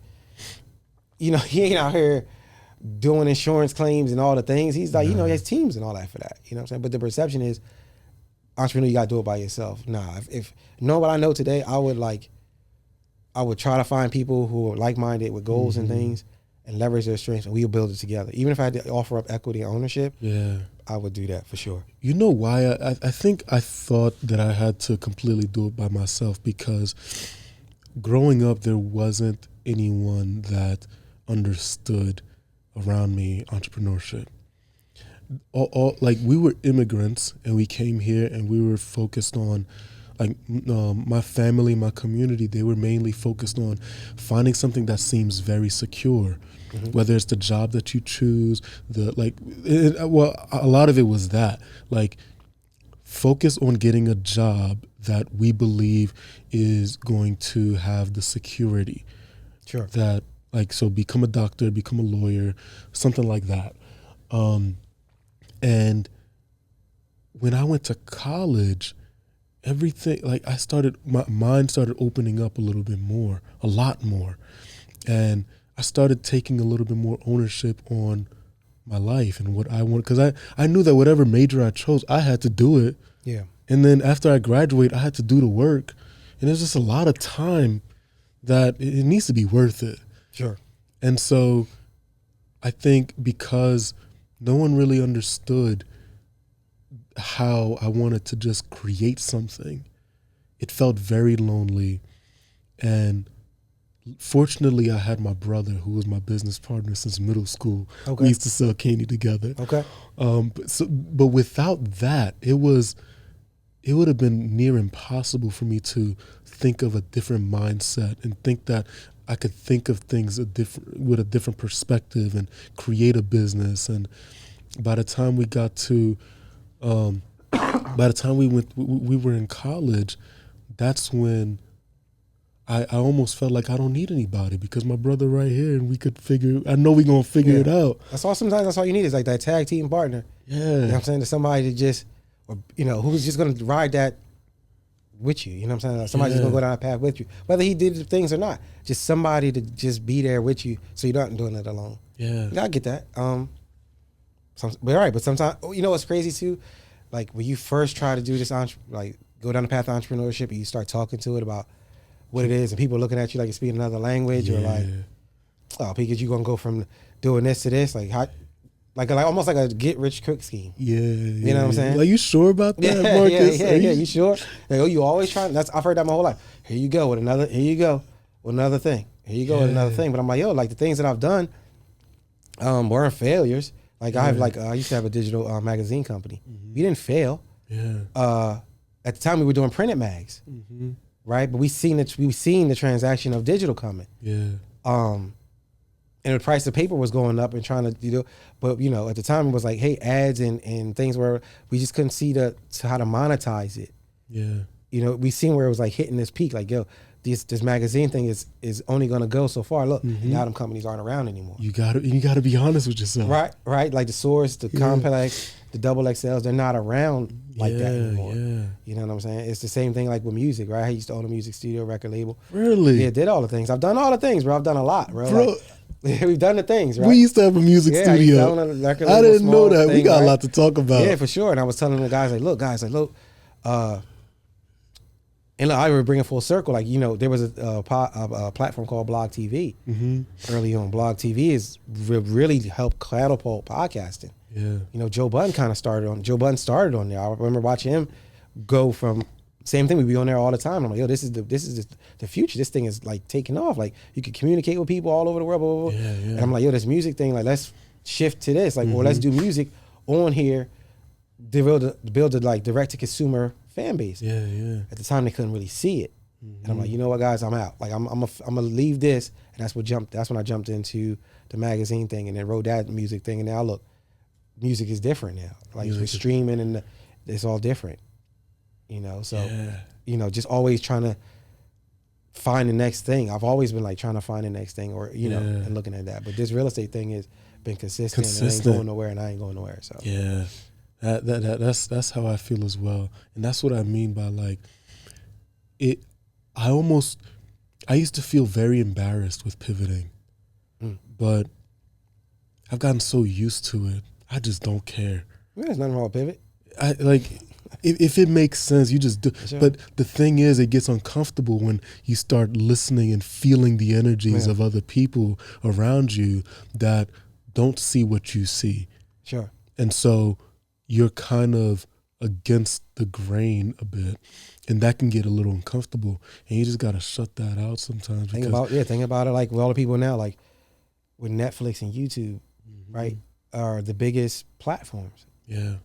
You know, he ain't out here doing insurance claims and all the things. He's like, he has teams and all that for that. You know what I'm saying? But the perception is, entrepreneur, you got to do it by yourself. Nah, if know what I know today, I would try to find people who are like-minded with goals and things and leverage their strengths, and we'll build it together. Even if I had to offer up equity and ownership, I would do that for sure. You know why? I think I thought that I had to completely do it by myself because growing up, there wasn't anyone that understood around me entrepreneurship. Like we were immigrants and we came here and we were focused on my family, my community, they were mainly focused on finding something that seems very secure, whether it's the job that you choose, a lot of it was that, like, focus on getting a job that we believe is going to have the security. Sure. That, like, so become a doctor, become a lawyer, something like that. And when I went to college, everything, like, my mind started opening up a lot more. And I started taking a little bit more ownership on my life and what I want, because I knew that whatever major I chose, I had to do it. Yeah. And then after I graduate, I had to do the work. And there's just a lot of time that it needs to be worth it. Sure. And so I think because no one really understood how I wanted to just create something, it felt very lonely. And fortunately, I had my brother, who was my business partner since middle school. Okay. We used to sell candy together. Okay. But without that, it would have been near impossible for me to think of a different mindset and think that I could think of things with a different perspective and create a business. And by the time we got to, by the time we were in college, that's when I almost felt like I don't need anybody because my brother right here, and I know we're going to figure it out. Sometimes that's all you need is like that tag team partner. Yeah. You know what I'm saying? To somebody to just, who's just going to ride that with you. You know what I'm saying? Like somebody's just going to go down that path with you. Whether he did the things or not. Just somebody to just be there with you so you're not doing it alone. Yeah. I get that. But sometimes, what's crazy too? Like when you first try to do this, go down the path of entrepreneurship and you start talking to it about what it is and people are looking at you like you're speaking another language or like, oh, because you're going to go from doing this to this, like how, like almost like a get rich quick scheme. Yeah. You know what I'm saying? Are you sure about that, Marcus? Yeah. You sure? Like, you always trying. I've heard that my whole life. Here you go with another thing. Here you go with another thing. But I'm like, like the things that I've done weren't failures. Like I used to have a digital magazine company. We didn't fail. Yeah. At the time we were doing printed mags. Right? But we seen the transaction of digital coming. Yeah. And the price of paper was going up and trying to, but at the time it was like, hey, ads and things where we just couldn't see how to monetize it. Yeah. We seen where it was like hitting this peak, like, yo, this magazine thing is only gonna go so far. Look, now them companies aren't around anymore. You gotta be honest with yourself. Right. Like the Source, the Complex, the Double XLs, they're not around like that anymore. Yeah. You know what I'm saying? It's the same thing like with music, right? I used to own a music studio, record label. Really? Yeah, did all the things. I've done all the things, bro. I've done a lot, bro. Like, we've done the things, right? We used to have a music studio. I didn't know that. We got a lot to talk about. Yeah, for sure. And I was telling the guys, look, and look, I would bring it full circle. Like, there was a platform called Blog TV early on. Blog TV is really helped catapult podcasting. Yeah. Joe Budden started on there. I remember watching him go from same thing. We'd be on there all the time. I'm like, yo, this is the future. This thing is like taking off. Like you can communicate with people all over the world. Blah, blah, blah. Yeah. And I'm like, yo, this music thing, like let's shift to this. Like, well, let's do music on here, build a like direct to consumer fan base. Yeah. At the time they couldn't really see it. And I'm like, you know what, guys, I'm out. Like I'm gonna leave this. And that's when I jumped into the magazine thing and then wrote that music thing. And now look, music is different now. Like Music with is- streaming and it's all different. So Yeah. just always trying to find the next thing. I've always been like trying to find the next thing, or and looking at that. But this real estate thing has been consistent. And it ain't going nowhere, and I ain't going nowhere. So Yeah, that's how I feel as well, and that's what I mean by like it. I used to feel very embarrassed with pivoting, but I've gotten so used to it. I just don't care. there's nothing wrong with pivot. I like if it makes sense, you just do. Sure. But the thing is, it gets uncomfortable when you start listening and feeling the energies of other people around you that don't see what you see. Sure. And so you're kind of against the grain a bit, and that can get a little uncomfortable. And you just got to shut that out sometimes. Think about it like with all the people now, like with Netflix and YouTube, right, are the biggest platforms. Yeah.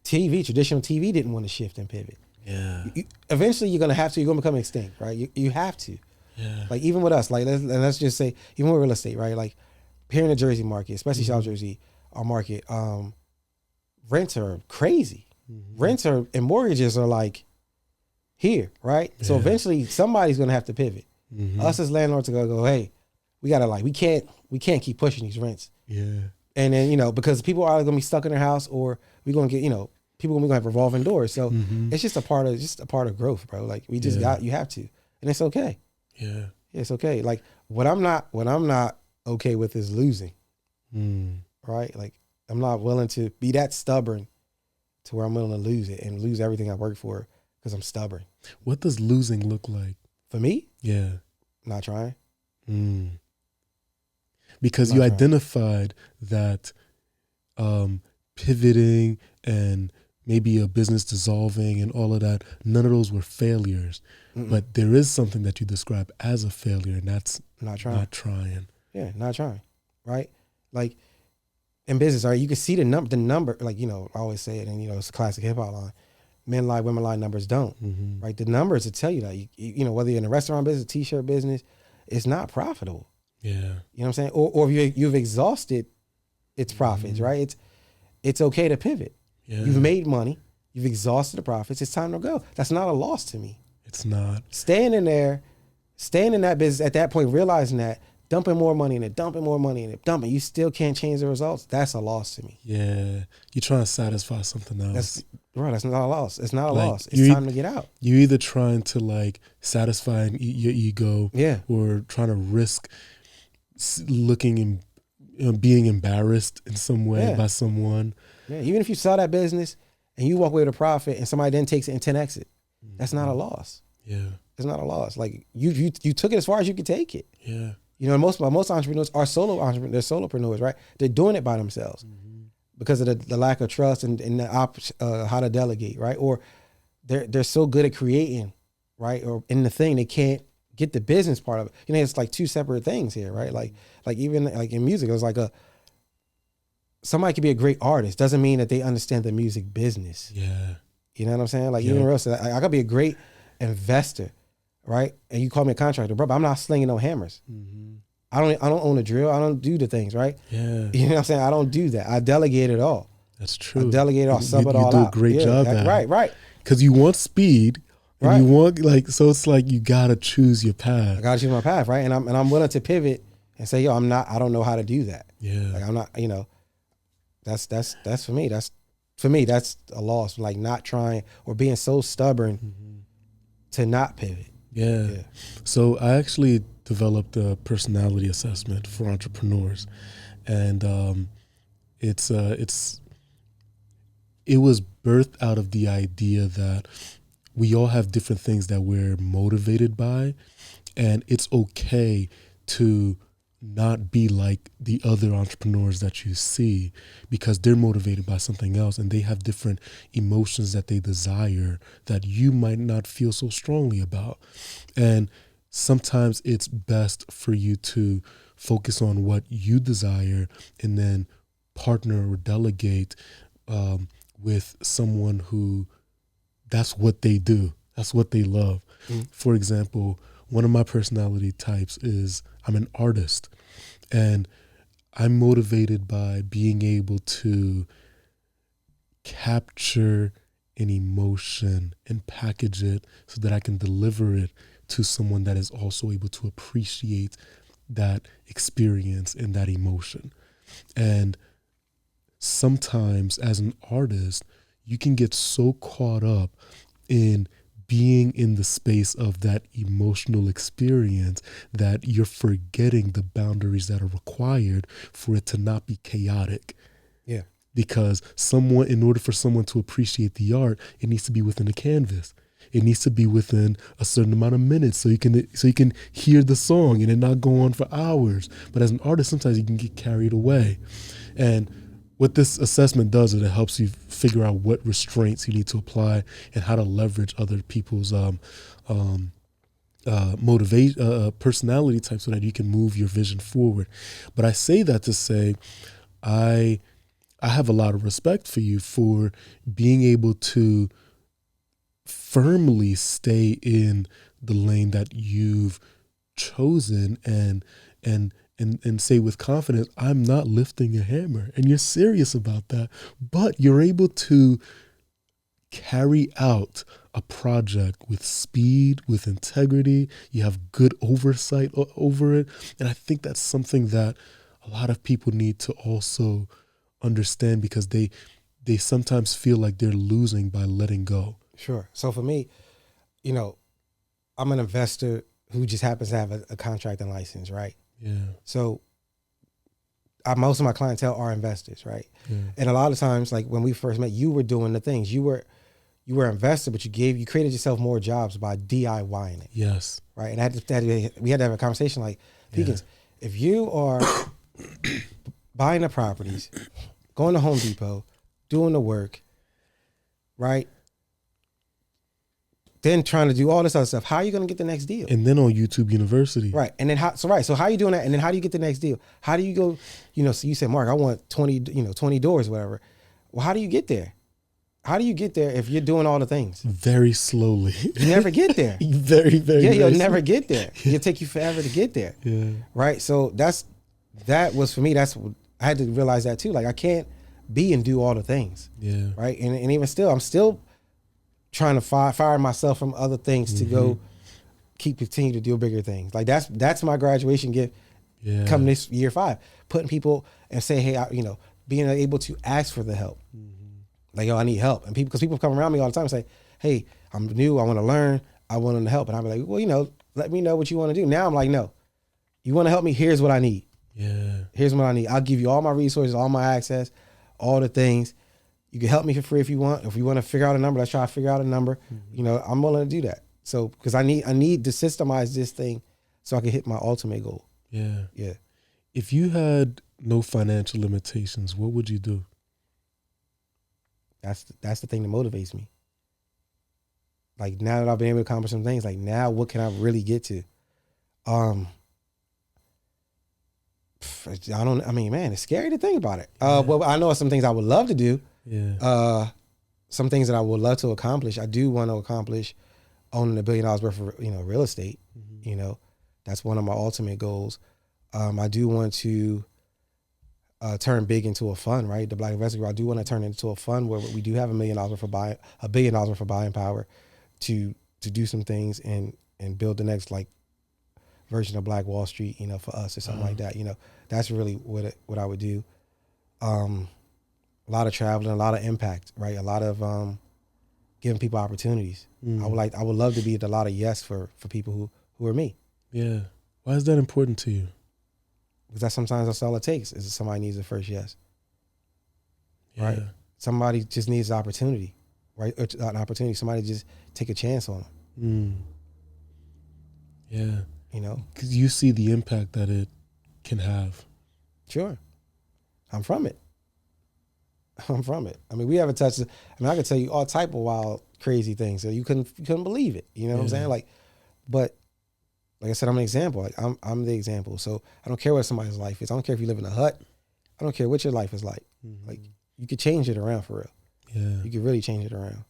Traditional TV didn't want to shift and pivot. Yeah. Eventually you're going to have to, you're going to become extinct, right? You have to. Yeah. Like even with us, like let's just say, even with real estate, right? Like here in the Jersey market, especially South Jersey, our market, rents are crazy. Rents are and mortgages are like here, right? So eventually somebody's gonna have to pivot. Us as landlords are gonna go, hey, we gotta we can't keep pushing these rents. Yeah. And then, because people are gonna be stuck in their house, or we're gonna get, people gonna have revolving doors. So it's just a part of growth, bro. Like we just you have to. And it's okay. Yeah. It's okay. Like what I'm not okay with is losing. Right? Like I'm not willing to be that stubborn to where I'm willing to lose it and lose everything I worked for because I'm stubborn. What does losing look like? For me, Yeah. not trying. Because Not you trying. identified that pivoting and maybe a business dissolving and all of that, none of those were failures. But there is something that you describe as a failure, and that's Not trying. not trying. Yeah, not trying. Right? Like in business, right, you can see the number, like, I always say it, and it's a classic hip hop line. Men lie, women lie, numbers don't. Right? The numbers will tell you that. Whether you're in a restaurant business, t-shirt business, it's not profitable. Yeah. You know what I'm saying? Or if you've exhausted its profits, right? It's okay to pivot. Yeah. You've made money. You've exhausted the profits. It's time to go. That's not a loss to me. It's not. Staying in that business at that point, realizing that, dumping more money in it, you still can't change the results. That's a loss to me. Yeah. You're trying to satisfy something else. That's not a loss. It's not a Like, loss. It's time to get out. You're either trying to satisfy your ego, or trying to risk looking and being embarrassed in some way by someone. Yeah, even if you sell that business and you walk away with a profit and somebody then takes it and 10x it, that's not a loss. Yeah. It's not a loss. Like you took it as far as you could take it. Yeah. Most entrepreneurs are solo entrepreneurs. They're solopreneurs, right? They're doing it by themselves because of the lack of trust and how to delegate, right? Or they're so good at creating, right? Or in the thing, they can't get the business part of it. It's like two separate things here, right? Like even like in music, it was like somebody could be a great artist. Doesn't mean that they understand the music business. Yeah. You know what I'm saying? Like even real estate, I could be a great investor, right? And you call me a contractor, bro, but I'm not slinging no hammers. I don't own a drill. I don't do the things, right? Yeah. You know what I'm saying? I don't do that. I delegate it all. That's true. I delegate it all, sub it all out. You do a great job at it. Right. Because you want speed. And you want so it's like you gotta choose your path. I gotta choose my path, right? And I'm willing to pivot and say, I don't know how to do that. Yeah. Like I'm not, that's for me. That's a loss. Like not trying or being so stubborn to not pivot. Yeah. So I actually developed a personality assessment for entrepreneurs, and it was birthed out of the idea that we all have different things that we're motivated by, and it's okay to not be like the other entrepreneurs that you see because they're motivated by something else and they have different emotions that they desire that you might not feel so strongly about. And sometimes it's best for you to focus on what you desire and then partner or delegate with someone who that's what they do. That's what they love. For example, one of my personality types is I'm an artist, and I'm motivated by being able to capture an emotion and package it so that I can deliver it to someone that is also able to appreciate that experience and that emotion. And sometimes as an artist, you can get so caught up in being in the space of that emotional experience that you're forgetting the boundaries that are required for it to not be chaotic. Yeah. Because in order for someone to appreciate the art, it needs to be within a canvas. It needs to be within a certain amount of minutes so you can hear the song and it not go on for hours. But as an artist, sometimes you can get carried away. And what this assessment does is it helps you figure out what restraints you need to apply and how to leverage other people's personality types so that you can move your vision forward. But I say that to say, I have a lot of respect for you for being able to firmly stay in the lane that you've chosen and say with confidence, I'm not lifting a hammer. And you're serious about that, but you're able to carry out a project with speed, with integrity. You have good oversight over it. And I think that's something that a lot of people need to also understand, because they sometimes feel like they're losing by letting go. Sure. So for me, I'm an investor who just happens to have a contracting license, right? Yeah. So most of my clientele are investors, right? Yeah. And a lot of times, like when we first met, you were doing the things. You were an investor, but you created yourself more jobs by DIYing it. Yes. Right. And we had to have a conversation like, Pekins, if you are buying the properties, going to Home Depot, doing the work, right? Then trying to do all this other stuff, how are you going to get the next deal? And then on YouTube University. Right. And then so how are you doing that? And then how do you get the next deal? How do you go, so you said, Mark, I want 20 doors, whatever. Well, how do you get there? How do you get there if you're doing all the things? Very slowly. You never get there. Very, very. Yeah, you'll never get there. It'll take you forever to get there. Yeah. Right. So that was for me. I had to realize that too. Like I can't be and do all the things. Yeah. Right. And even still, I'm still trying to fire myself from other things to go continue to do bigger things. Like that's my graduation gift. Yeah. Come this year 5, putting people and say, hey, being able to ask for the help. Like, yo, I need help. And because people come around me all the time and say, hey, I'm new, I want to learn, I want them to help. And I'm like, well, let me know what you want to do. Now I'm like, no, you want to help me? Here's what I need. Yeah. Here's what I need. I'll give you all my resources, all my access, all the things. You can help me for free if you want. If you want to figure out a number, let's try to figure out a number. I'm willing to do that. So, because I need to systemize this thing so I can hit my ultimate goal. Yeah. Yeah. If you had no financial limitations, what would you do? That's the thing that motivates me. Like now that I've been able to accomplish some things, like now what can I really get to? Man, it's scary to think about it. Well, I know some things I would love to do. Yeah. Some things that I would love to accomplish. I do want to accomplish owning $1 billion worth of real estate. That's one of my ultimate goals. I do want to turn big into a fund, right? The Black Investor Group. I do want to turn it into a fund where we do have $1 billion worth of $1 billion worth of buying power to do some things and build the next like version of Black Wall Street, for us or something like that. That's really what I would do. A lot of traveling, a lot of impact, right? A lot of giving people opportunities. I would love to be a lot of yes for people who are me. Yeah. Why is that important to you? Because sometimes that's all it takes is somebody needs a first yes. Yeah. Right? Somebody just needs an opportunity, right? Or an opportunity. Somebody just take a chance on them. Yeah. Because you see the impact that it can have. Sure. I'm from it. I mean, we haven't touched. I could tell you all type of wild, crazy things. So you couldn't believe it. You know what I'm saying? But like I said, I'm an example. Like I'm the example. So I don't care what somebody's life is. I don't care if you live in a hut. I don't care what your life is like. Like you could change it around for real. Yeah. You could really change it around.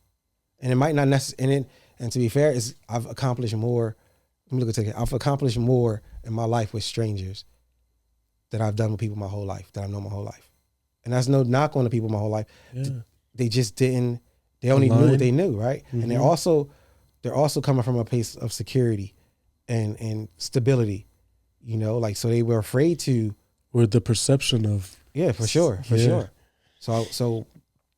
And it might not necessarily. And to be fair, I've accomplished more. Let me look at it. I've accomplished more in my life with strangers that I've done with people my whole life, that I've known my whole life. And that's no knock on the people my whole life. Yeah. They just didn't, they only knew what they knew, right? And they're also coming from a place of security and stability, you know, like, so they were afraid to. Or the perception of. Yeah, for sure. So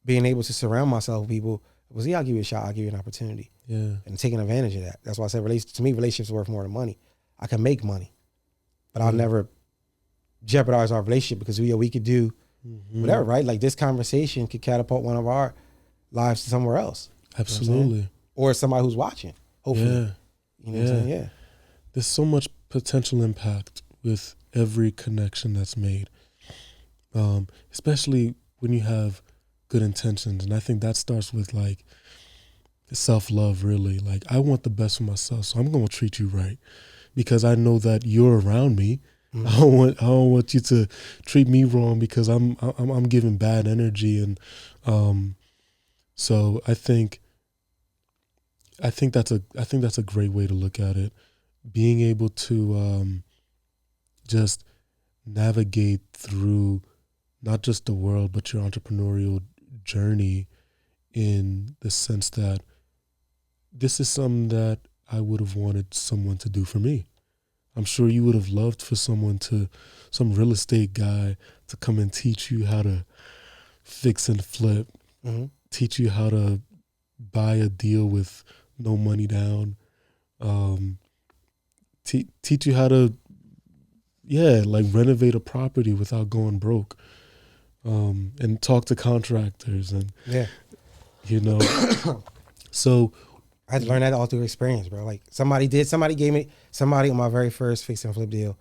being able to surround myself with people was, I'll give you a shot, I'll give you an opportunity. Yeah. And taking advantage of that. That's why I said, to me, relationships are worth more than money. I can make money, but I'll never jeopardize our relationship, because we could do whatever, right? Like, this conversation could catapult one of our lives to somewhere else. Absolutely. You know, or somebody who's watching, hopefully. Yeah. You know what I'm saying? Yeah. There's so much potential impact with every connection that's made, especially when you have good intentions. And I think that starts with, like, self-love, really. Like, I want the best for myself, so I'm going to treat you right, because I know that you're around me. I don't want you to treat me wrong because I'm giving bad energy. And so I think that's a great way to look at it. Being able to just navigate through not just the world, but your entrepreneurial journey, in the sense that this is something that I would have wanted someone to do for me. I'm sure you would have loved for some real estate guy to come and teach you how to fix and flip, teach you how to buy a deal with no money down, teach you how to, like, renovate a property without going broke, and talk to contractors, and you know. So I had to learn that all through experience, bro. Like, somebody on my very first fix and flip deal,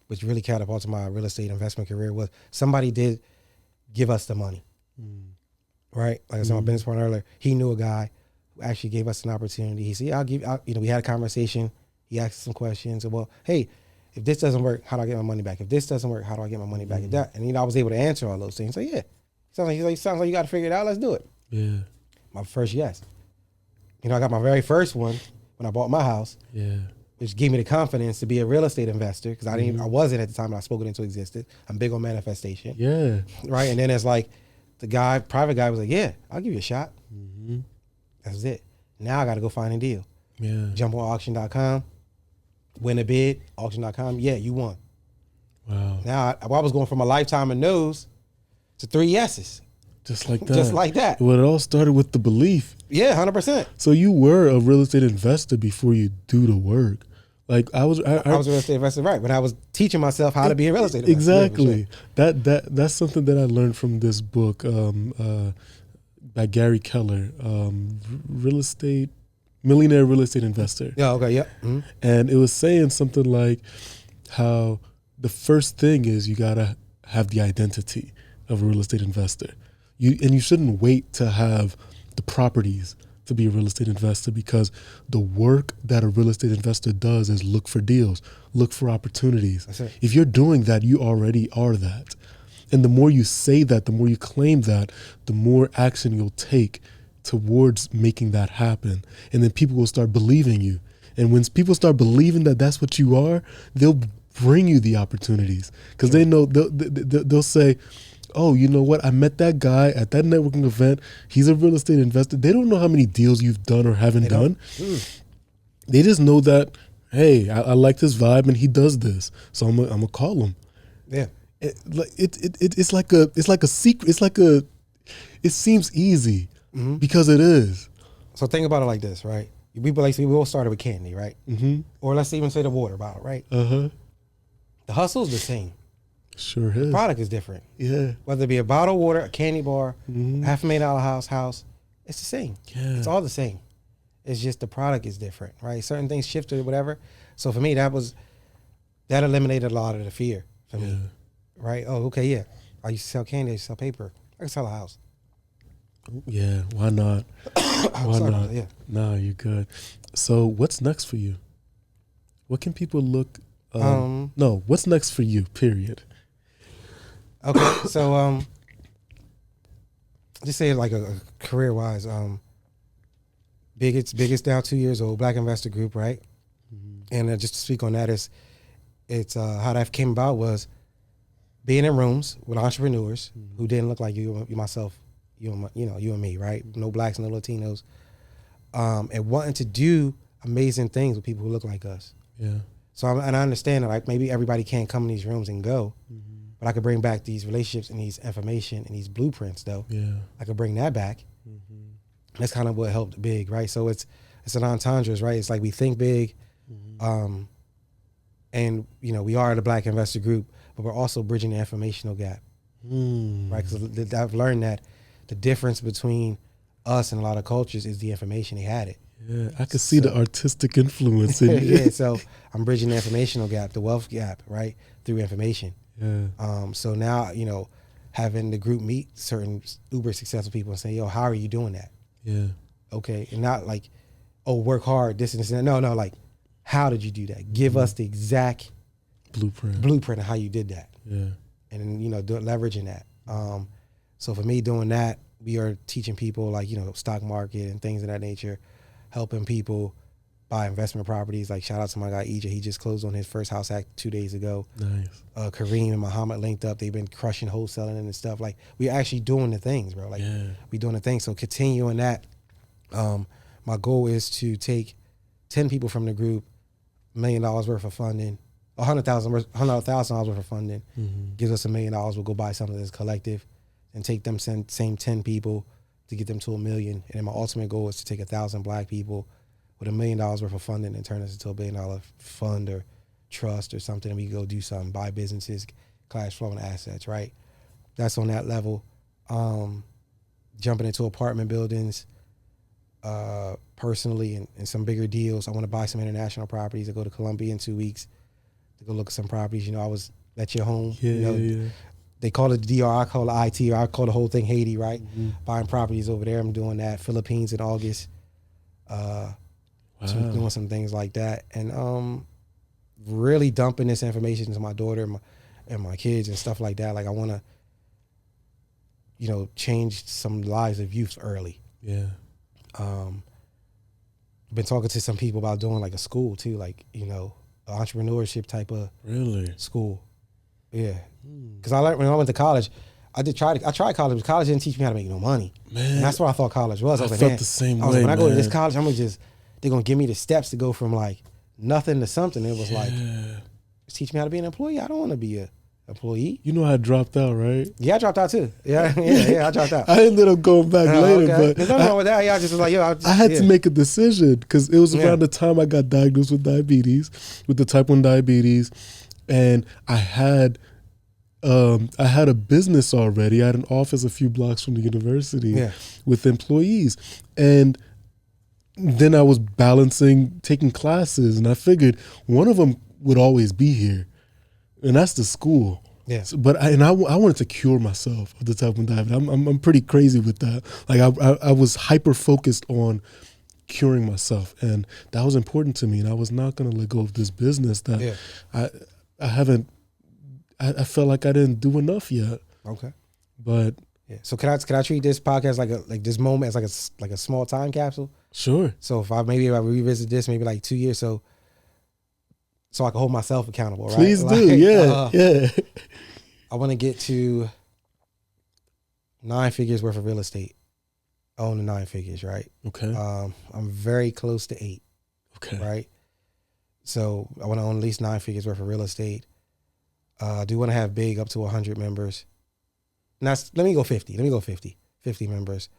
which really catapulted my real estate investment career, was somebody did give us the money, right? Like I said, my business partner earlier, he knew a guy who actually gave us an opportunity. He said, we had a conversation. He asked some questions. Well, hey, if this doesn't work, how do I get my money back? If this doesn't work, how do I get my money back? And I was able to answer all those things. So sounds like you got to figure it out. Let's do it. Yeah. My first yes. I got my very first one when I bought my house. Yeah. Which gave me the confidence to be a real estate investor, because I wasn't at the time, but I spoke it into existence. I'm big on manifestation. Yeah. Right. And then it's like private guy was like, yeah, I'll give you a shot. That's it. Now I got to go find a deal. Yeah. Jump on auction.com, win a bid, auction.com. Yeah, you won. Wow. Now I was going from a lifetime of no's to 3 yeses. Just like that. Just like that. Well, it all started with the belief. Yeah, 100%. So you were a real estate investor before you do the work. Like, I was a real estate investor, right? When I was teaching myself how to be a real estate investor. Exactly. Yeah, sure. That's something that I learned from this book by Gary Keller, Millionaire Real Estate Investor. Yeah. Okay. Yeah. Mm-hmm. And it was saying something like how the first thing is you gotta have the identity of a real estate investor. You shouldn't wait to have the properties to be a real estate investor, because the work that a real estate investor does is look for deals, look for opportunities. That's it. If you're doing that, you already are that. And the more you say that, the more you claim that, the more action you'll take towards making that happen. And then people will start believing you. And when people start believing that that's what you are, they'll bring you the opportunities, because they know they'll say, oh, you know what? I met that guy at that networking event. He's a real estate investor. They don't know how many deals you've done or haven't done. They just know that, hey, I like this vibe and he does this, so I'm gonna call him. Yeah, it's like a secret. It seems easy because it is. So think about it like this, right? We all started with candy, right? Mm-hmm. Or let's even say the water bottle, right? The hustle's the same. Sure is. The product is different. Yeah. Whether it be a bottle of water, a candy bar, $500,000 house, it's the same. Yeah. It's all the same. It's just the product is different, right? Certain things shifted or whatever. So for me, that eliminated a lot of the fear for me, right? Oh, okay, yeah. I used to sell candy, I used to sell paper. I can sell a house. Yeah, why not? Why not? Yeah. No, you're good. So what's next for you? What can people look? What's next for you? Period. Okay, so just say like a career wise, biggest now 2 years old, Black Investor Group, right? And just to speak on that, it's how that came about was being in rooms with entrepreneurs who didn't look like you myself, you and me, right? No blacks, no Latinos, and wanting to do amazing things with people who look like us. Yeah. So and I understand that like maybe everybody can't come in these rooms and go, but I could bring back these relationships and these information and these blueprints though. Yeah. I could bring that back. That's kind of what helped big, right? So it's an entendres, right? It's like we think big, and we are the Black Investor Group, but we're also bridging the informational gap, right? Because I've learned that the difference between us and a lot of cultures is the information. They had it. Yeah, I could see the artistic influence in it. Yeah, so I'm bridging the informational gap, the wealth gap, right, through information. Yeah. So now, having the group meet certain uber successful people and say, yo, how are you doing that? Yeah. Okay, and not like, oh, work hard, this and this and that. No, like, how did you do that? Give us the exact blueprint of how you did that. Yeah. And then, leveraging that. So for me doing that, we are teaching people like, stock market and things of that nature, helping people buy investment properties. Like shout out to my guy EJ, he just closed on his first house act 2 days ago. Nice. Kareem and Muhammad linked up. They've been crushing wholesaling and stuff. Like we're actually doing the things, bro. Like we doing the things. So continuing that. My goal is to take 10 people from the group, $1 million worth of funding, $100,000 worth of funding, gives us $1 million. We'll go buy something that's collective and take them same 10 people to get them to $1 million. And then my ultimate goal is to take 1,000 black people with $1 million worth of funding and turn this into a $1 billion fund or trust or something. And we go do something, buy businesses, cash flowing assets, right? That's on that level. Jumping into apartment buildings, personally, and some bigger deals. I want to buy some international properties. I go to Colombia in 2 weeks to go look at some properties. I was at your home. Yeah. They call it DR, I call it IT, or I call the whole thing Haiti, right? Buying properties over there. I'm doing that. Philippines in August. Doing some things like that. And really dumping this information to my daughter and my kids and stuff like that. Like I want to, change some lives of youth early. Yeah. Been talking to some people about doing like a school too, like, entrepreneurship type of school. Yeah. Because I learned when I went to college, I tried college, but college didn't teach me how to make no money. Man. And that's what I thought college was. I was like, felt man, the same I was way, like, when I go to this man. college, they're going to give me the steps to go from like nothing to something. It was like, teach me how to be an employee. I don't want to be a employee. You know I dropped out, right? Yeah, I dropped out too. Yeah, I dropped out. I ended up going back later, but there's nothing wrong with that. Yeah, I just was like, I had to make a decision because it was around the time I got diagnosed with the type 1 diabetes, and I had a business already. I had an office a few blocks from the university with employees, and then I was balancing taking classes, and I figured one of them would always be here. And that's the school. Yeah. So, but I wanted to cure myself of the type 1 diabetes. I'm pretty crazy with that. Like I was hyper focused on curing myself, and that was important to me. And I was not going to let go of this business that I haven't. I felt like I didn't do enough yet. Okay. But yeah. So can I treat this podcast like this moment as like a small time capsule? Sure. So if I revisit this maybe like 2 years, so I can hold myself accountable, right? Please do, yeah. I want to get to 9 figures worth of real estate. Own the 9 figures, right? Okay. I'm very close to 8. Okay. Right. So I want to own at least 9 figures worth of real estate. I do want to have big up to 100 members. Now let me go 50. 50 members.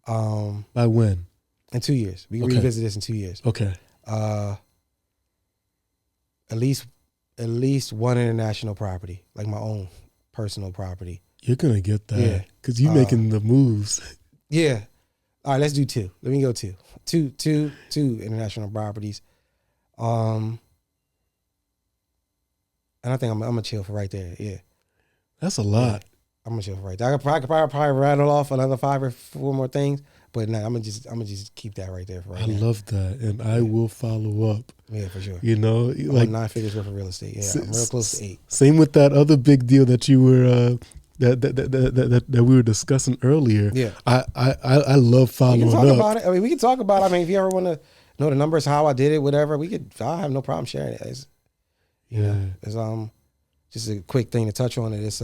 By when? In 2 years. We can revisit this in 2 years. Okay. At least one international property, like my own personal property. You're gonna get that, because you're making the moves. Yeah. All right, let's do 2. Let me go 2. Two international properties. And I think I'm gonna chill for right there. Yeah. That's a lot. I'm gonna chill for right there. I could probably rattle off another 5 or 4 more things, but no, I'm gonna just keep that right there for right now. I love that, and I will follow up. Yeah, for sure. Like 9 figures worth of real estate. Yeah, I'm real close to 8. Same with that other big deal that you were that we were discussing earlier. Yeah, I love following up. We can talk about it. I mean, we can talk about it. I mean, if you ever want to know the numbers, how I did it, whatever, I have no problem sharing it. just a quick thing to touch on it. It's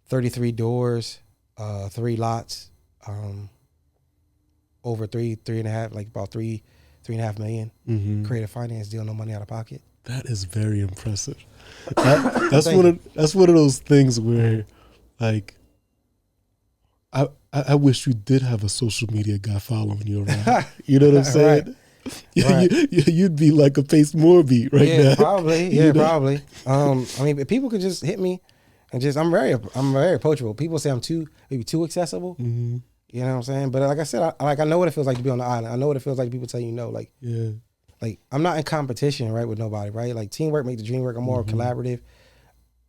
33 doors, 3 lots, over three and a half, like about three and a half million. Creative finance deal, no money out of pocket. That is very impressive. That's one of those things where, like, I wish you did have a social media guy following you around. You know what I'm saying? Right. You'd be like a Pace Morby right now. Probably. Yeah, probably. I mean, if people could just hit me, and just I'm very approachable. People say I'm maybe too accessible. You know what I'm saying? But like I said, I know what it feels like to be on the island. I know what it feels like. People tell you no, like like I'm not in competition, right, with nobody, right? Like teamwork make the dream work. I'm more collaborative.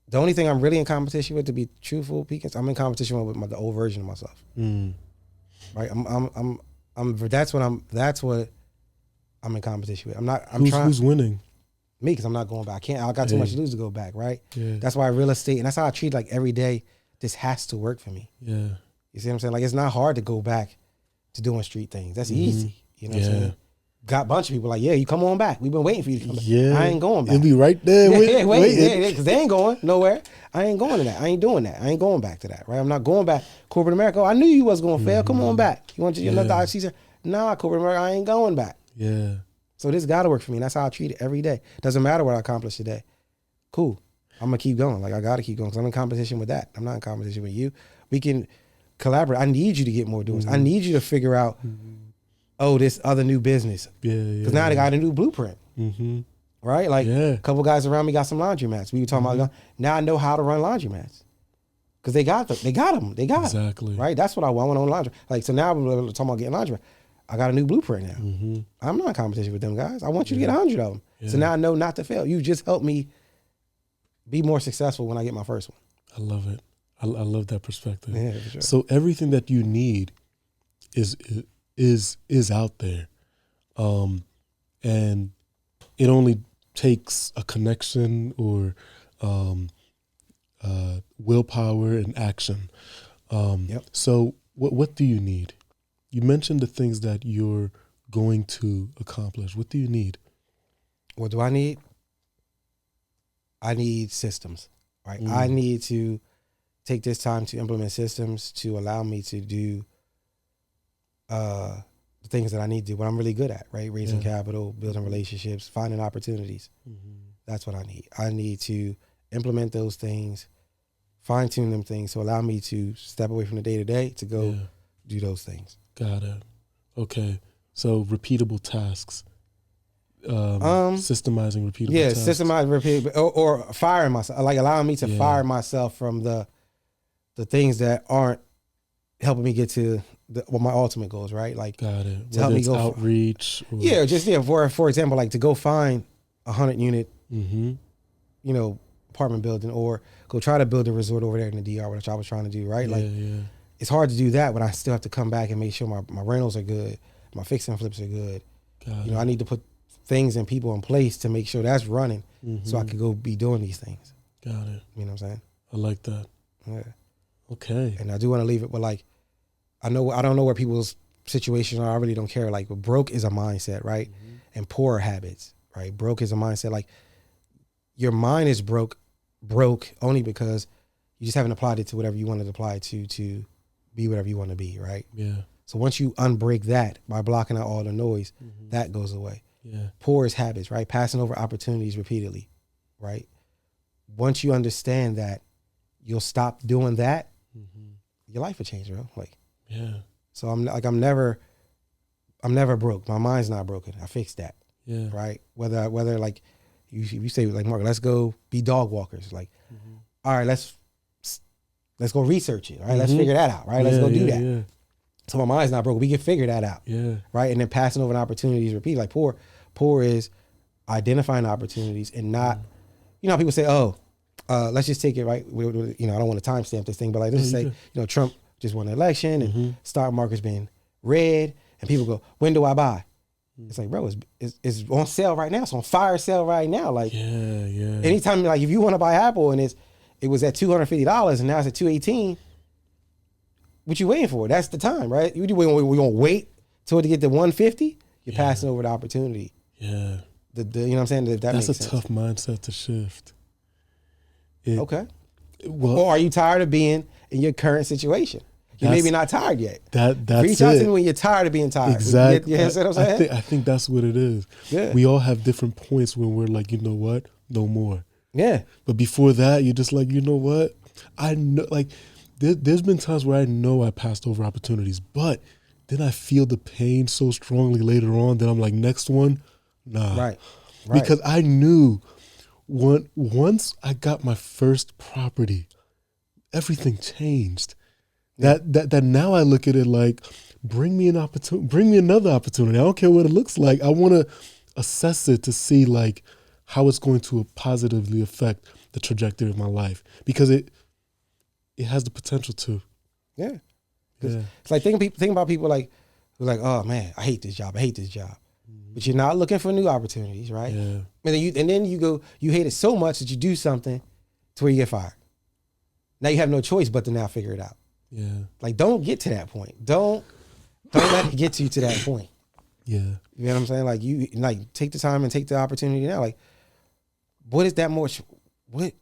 The only thing I'm really in competition with, to be truthful, Pekins, I'm in competition with the old version of myself. Right? That's what I'm in competition with. Who's winning? Me, because I'm not going back. I got too much to lose to go back, right? Yeah. That's why real estate, and that's how I treat like every day. This has to work for me. Yeah. You see what I'm saying? Like it's not hard to go back to doing street things. That's easy. You know what I'm saying? Got a bunch of people like, you come on back. We've been waiting for you to come back. I ain't going back. You'll be right there waiting. Because they ain't going nowhere. I ain't going to that. I ain't doing that. I ain't going back to that, right? I'm not going back. Corporate America, I knew you was going to fail. Come on back. You want another season? Nah, Corporate America, I ain't going back. Yeah. So this got to work for me. And that's how I treat it every day. Doesn't matter what I accomplish today. Cool. I'm going to keep going. Like I got to keep going because I'm in competition with that. I'm not in competition with you. We can collaborate. I need you to get more doors. I need you to figure out this other new business. Because now they got a new blueprint. Right? Like a couple guys around me got some laundromats. We were talking about, now I know how to run laundromats. Because they got them. Exactly. Right? That's what I want. I want to own laundry. Like, so now we're talking about getting laundromat. I got a new blueprint now. I'm not in competition with them guys. I want you to get 100 of them. So now I know not to fail. You just helped me be more successful when I get my first one. I love it. I love that perspective. Yeah, for sure. So everything that you need is out there. And it only takes a connection or willpower and action. So what do you need? You mentioned the things that you're going to accomplish. What do you need? What do I need? I need systems, right? I need to take this time to implement systems to allow me to do the things that I need to do, what I'm really good at, right? Raising capital, building relationships, finding opportunities. That's what I need. I need to implement those things, fine-tune them things to allow me to step away from the day-to-day to go do those things. Got it. Okay. So repeatable tasks. Systemizing repeatable tasks. Yeah, systemizing repeatable, or firing myself, like allowing me to fire myself from the things that aren't helping me get to what my ultimate goals, right? Like, got it. To help me go outreach. For example, like to go find 100 unit, apartment building, or go try to build a resort over there in the DR, which I was trying to do, right? It's hard to do that, but I still have to come back and make sure my rentals are good, my fix and flips are good. I need to put things and people in place to make sure that's running, so I could go be doing these things. Got it. You know what I'm saying? I like that. Yeah. Okay. And I do want to leave it, but like, I don't know where people's situations are. I really don't care. Like, but broke is a mindset, right? And poor habits, right? Broke is a mindset. Like, your mind is broke only because you just haven't applied it to whatever you wanted to apply it to be whatever you want to be, right? Yeah. So once you unbreak that by blocking out all the noise, that goes away. Yeah. Poor is habits, right? Passing over opportunities repeatedly, right? Once you understand that, you'll stop doing that. Your life will change, bro. Like, So I'm never broke. My mind's not broken. I fixed that. Yeah. Right. Whether like you say like, Mark, let's go be dog walkers. Like, all right, let's go research it. All right, let's figure that out. Right, let's go do that. Yeah. So my mind's not broken. We can figure that out. Yeah. Right, and then passing over the opportunities repeat. Like poor is identifying opportunities and not. You know how people say, let's just take it right. I don't want to timestamp this thing, but like let's just say, Trump just won the election and stock market's been red, and people go, when do I buy? It's like, bro, it's on sale right now. It's on fire sale right now. Like, anytime, like if you want to buy Apple and it was at $250 and now it's at $218, what you waiting for? That's the time, right? We gonna wait till to get to $150. You're passing over the opportunity. Yeah. You know what I'm saying? If that That's makes a sense. tough mindset to shift. Okay. Well, Or are you tired of being in your current situation? You're maybe not tired yet. That's Reach out to me when you're tired of being tired. Exactly. You know what I'm saying? I think that's what it is. Yeah. We all have different points when we're like, you know what? No more. Yeah. But before that, you're just like, you know what? I know, like, there's been times where I know I passed over opportunities, but then I feel the pain so strongly later on that I'm like, next one, nah. Right. Because I knew once I got my first property, everything changed. Yeah. That now I look at it like, bring me another opportunity. I don't care what it looks like. I want to assess it to see like how it's going to positively affect the trajectory of my life, because it has the potential to. Yeah. It's like think about people like who are like, oh man, I hate this job. But you're not looking for new opportunities, right? Yeah. And then you hate it so much that you do something to where you get fired. Now you have no choice but to now figure it out. Yeah. Like, don't get to that point. Don't let it get you to that point. Yeah. You know what I'm saying? Like, you like take the time and take the opportunity now. Like, what is that more? What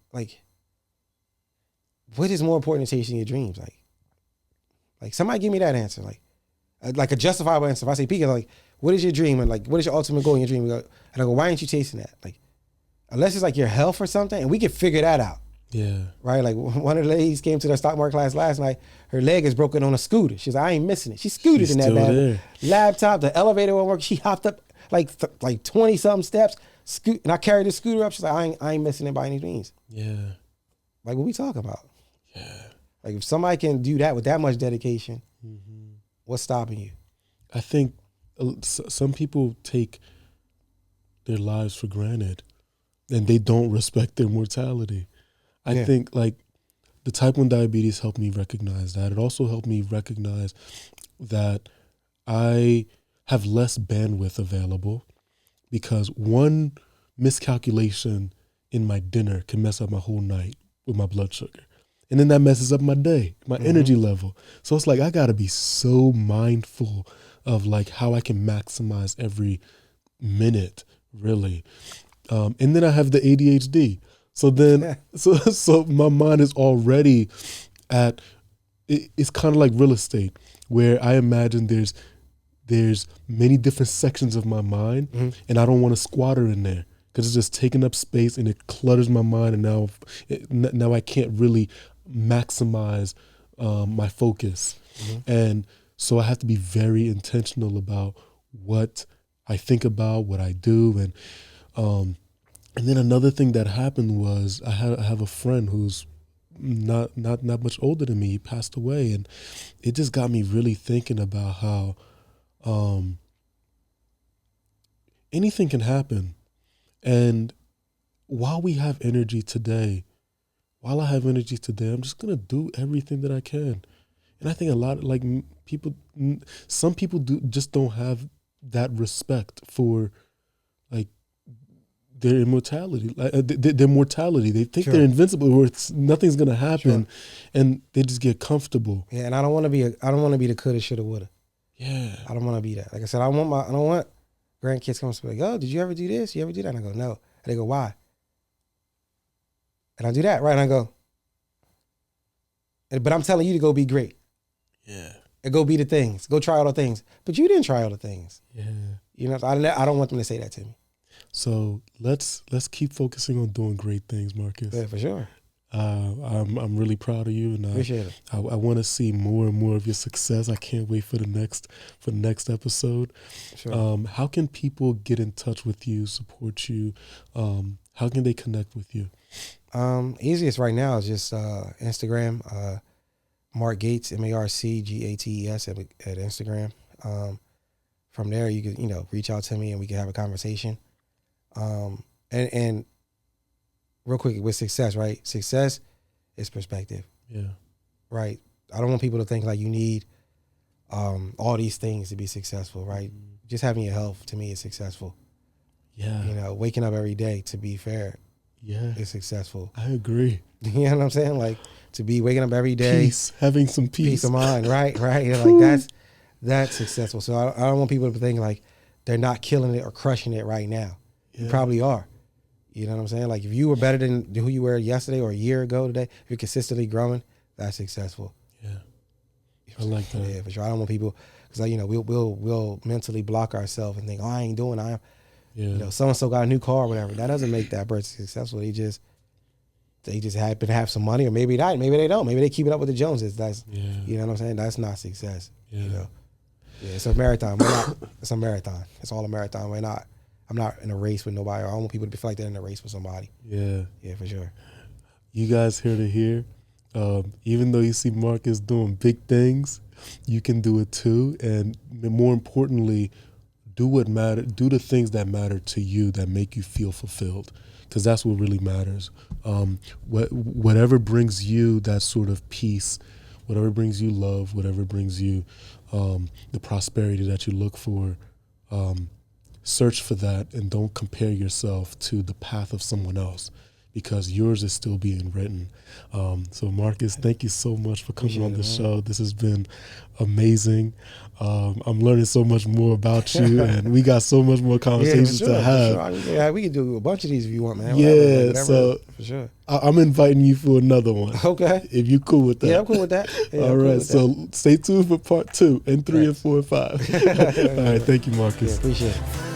is more important than chasing your dreams? Like somebody give me that answer. Like a justifiable answer. If I say, Pika, like, what is your dream? And like, what is your ultimate goal in your dream? And I go, why aren't you chasing that? Like, unless it's like your health or something, and we can figure that out. Yeah. Right? Like, one of the ladies came to the stock market class last night. Her leg is broken on a scooter. She's like, I ain't missing it. She scooted in that bad laptop. The elevator won't work. She hopped up like 20 something steps. And I carried the scooter up. She's like, I ain't missing it by any means. Yeah. Like, what we talking about? Yeah. Like, if somebody can do that with that much dedication, what's stopping you? I think some people take their lives for granted and they don't respect their mortality. I think like the type 1 diabetes helped me recognize that. It also helped me recognize that I have less bandwidth available, because one miscalculation in my dinner can mess up my whole night with my blood sugar. And then that messes up my day, my energy level. So it's like, I gotta be so mindful of like how I can maximize every minute, really. And then I have the ADHD. So then, so my mind is already it's kind of like real estate, where I imagine there's many different sections of my mind, and I don't want to squatter in there because it's just taking up space and it clutters my mind, and now I can't really maximize my focus. And so I have to be very intentional about what I think about, what I do, and then another thing that happened was I have a friend who's not much older than me. He passed away, and it just got me really thinking about how anything can happen. And while I have energy today, I'm just gonna do everything that I can. And I think a lot of some people don't have that respect for like their immortality, their mortality. They think they're invincible, or nothing's gonna happen, and they just get comfortable. Yeah, and I don't want to be the coulda, shoulda, woulda. Yeah, I don't want to be that. Like I said, I don't want grandkids coming to me like, oh, did you ever do this? You ever do that? And I go, no. And they go, why? And I do that, right? And I go, but I'm telling you to go be great. Yeah. And go be the things. Go try all the things. But you didn't try all the things. Yeah. You know, I don't want them to say that to me. So let's keep focusing on doing great things, Marcus. Yeah, for sure. I'm really proud of you, and appreciate it. I want to see more and more of your success. I can't wait for the next episode. Sure. How can people get in touch with you, support you? How can they connect with you? Easiest right now is just Instagram. Mark Gates, MarcGates at Instagram. From there, you can reach out to me and we can have a conversation. And real quick with success, right? Success is perspective. Yeah. Right. I don't want people to think like you need all these things to be successful, right? Just having your health to me is successful. Yeah. Waking up every day, to be fair, is successful. I agree. You know what I'm saying? Like to be waking up every day. Peace, having some peace of mind, right? Like that's successful. So I don't want people to think like they're not killing it or crushing it right now. Yeah. You probably are. You know what I'm saying? Like if you were better than who you were yesterday or a year ago today, if you're consistently growing, that's successful. Yeah, I like that. Yeah, for sure. I don't want people because we'll mentally block ourselves and think, oh, I ain't doing. So and so got a new car or whatever. That doesn't make that person successful. They just happen to have some money, or maybe not. Maybe they don't. Maybe they keep it up with the Joneses. You know what I'm saying. That's not success. Yeah. You know. Yeah, it's a marathon. It's a marathon. It's all a marathon. I'm not in a race with nobody. I don't want people to feel like they're in a race with somebody. Yeah. Yeah, for sure. You guys here to hear. Even though you see Marcus doing big things, you can do it too. And more importantly, do what matter. Do the things that matter to you, that make you feel fulfilled, because that's what really matters. Whatever brings you that sort of peace, whatever brings you love, whatever brings you the prosperity that you look for, search for that, and don't compare yourself to the path of someone else, because yours is still being written. So Marcus, thank you so much for coming on the show. This has been amazing. I'm learning so much more about you, and we got so much more conversations to have. For sure. Yeah, we can do a bunch of these if you want, man. Yeah, whatever, so for sure. I'm inviting you for another one. Okay. If you're cool with that. Yeah, I'm cool with that. Yeah, all right, so stay tuned for part 2 and 3 and 4 and 5. All right, thank you, Marcus. Yeah, appreciate it.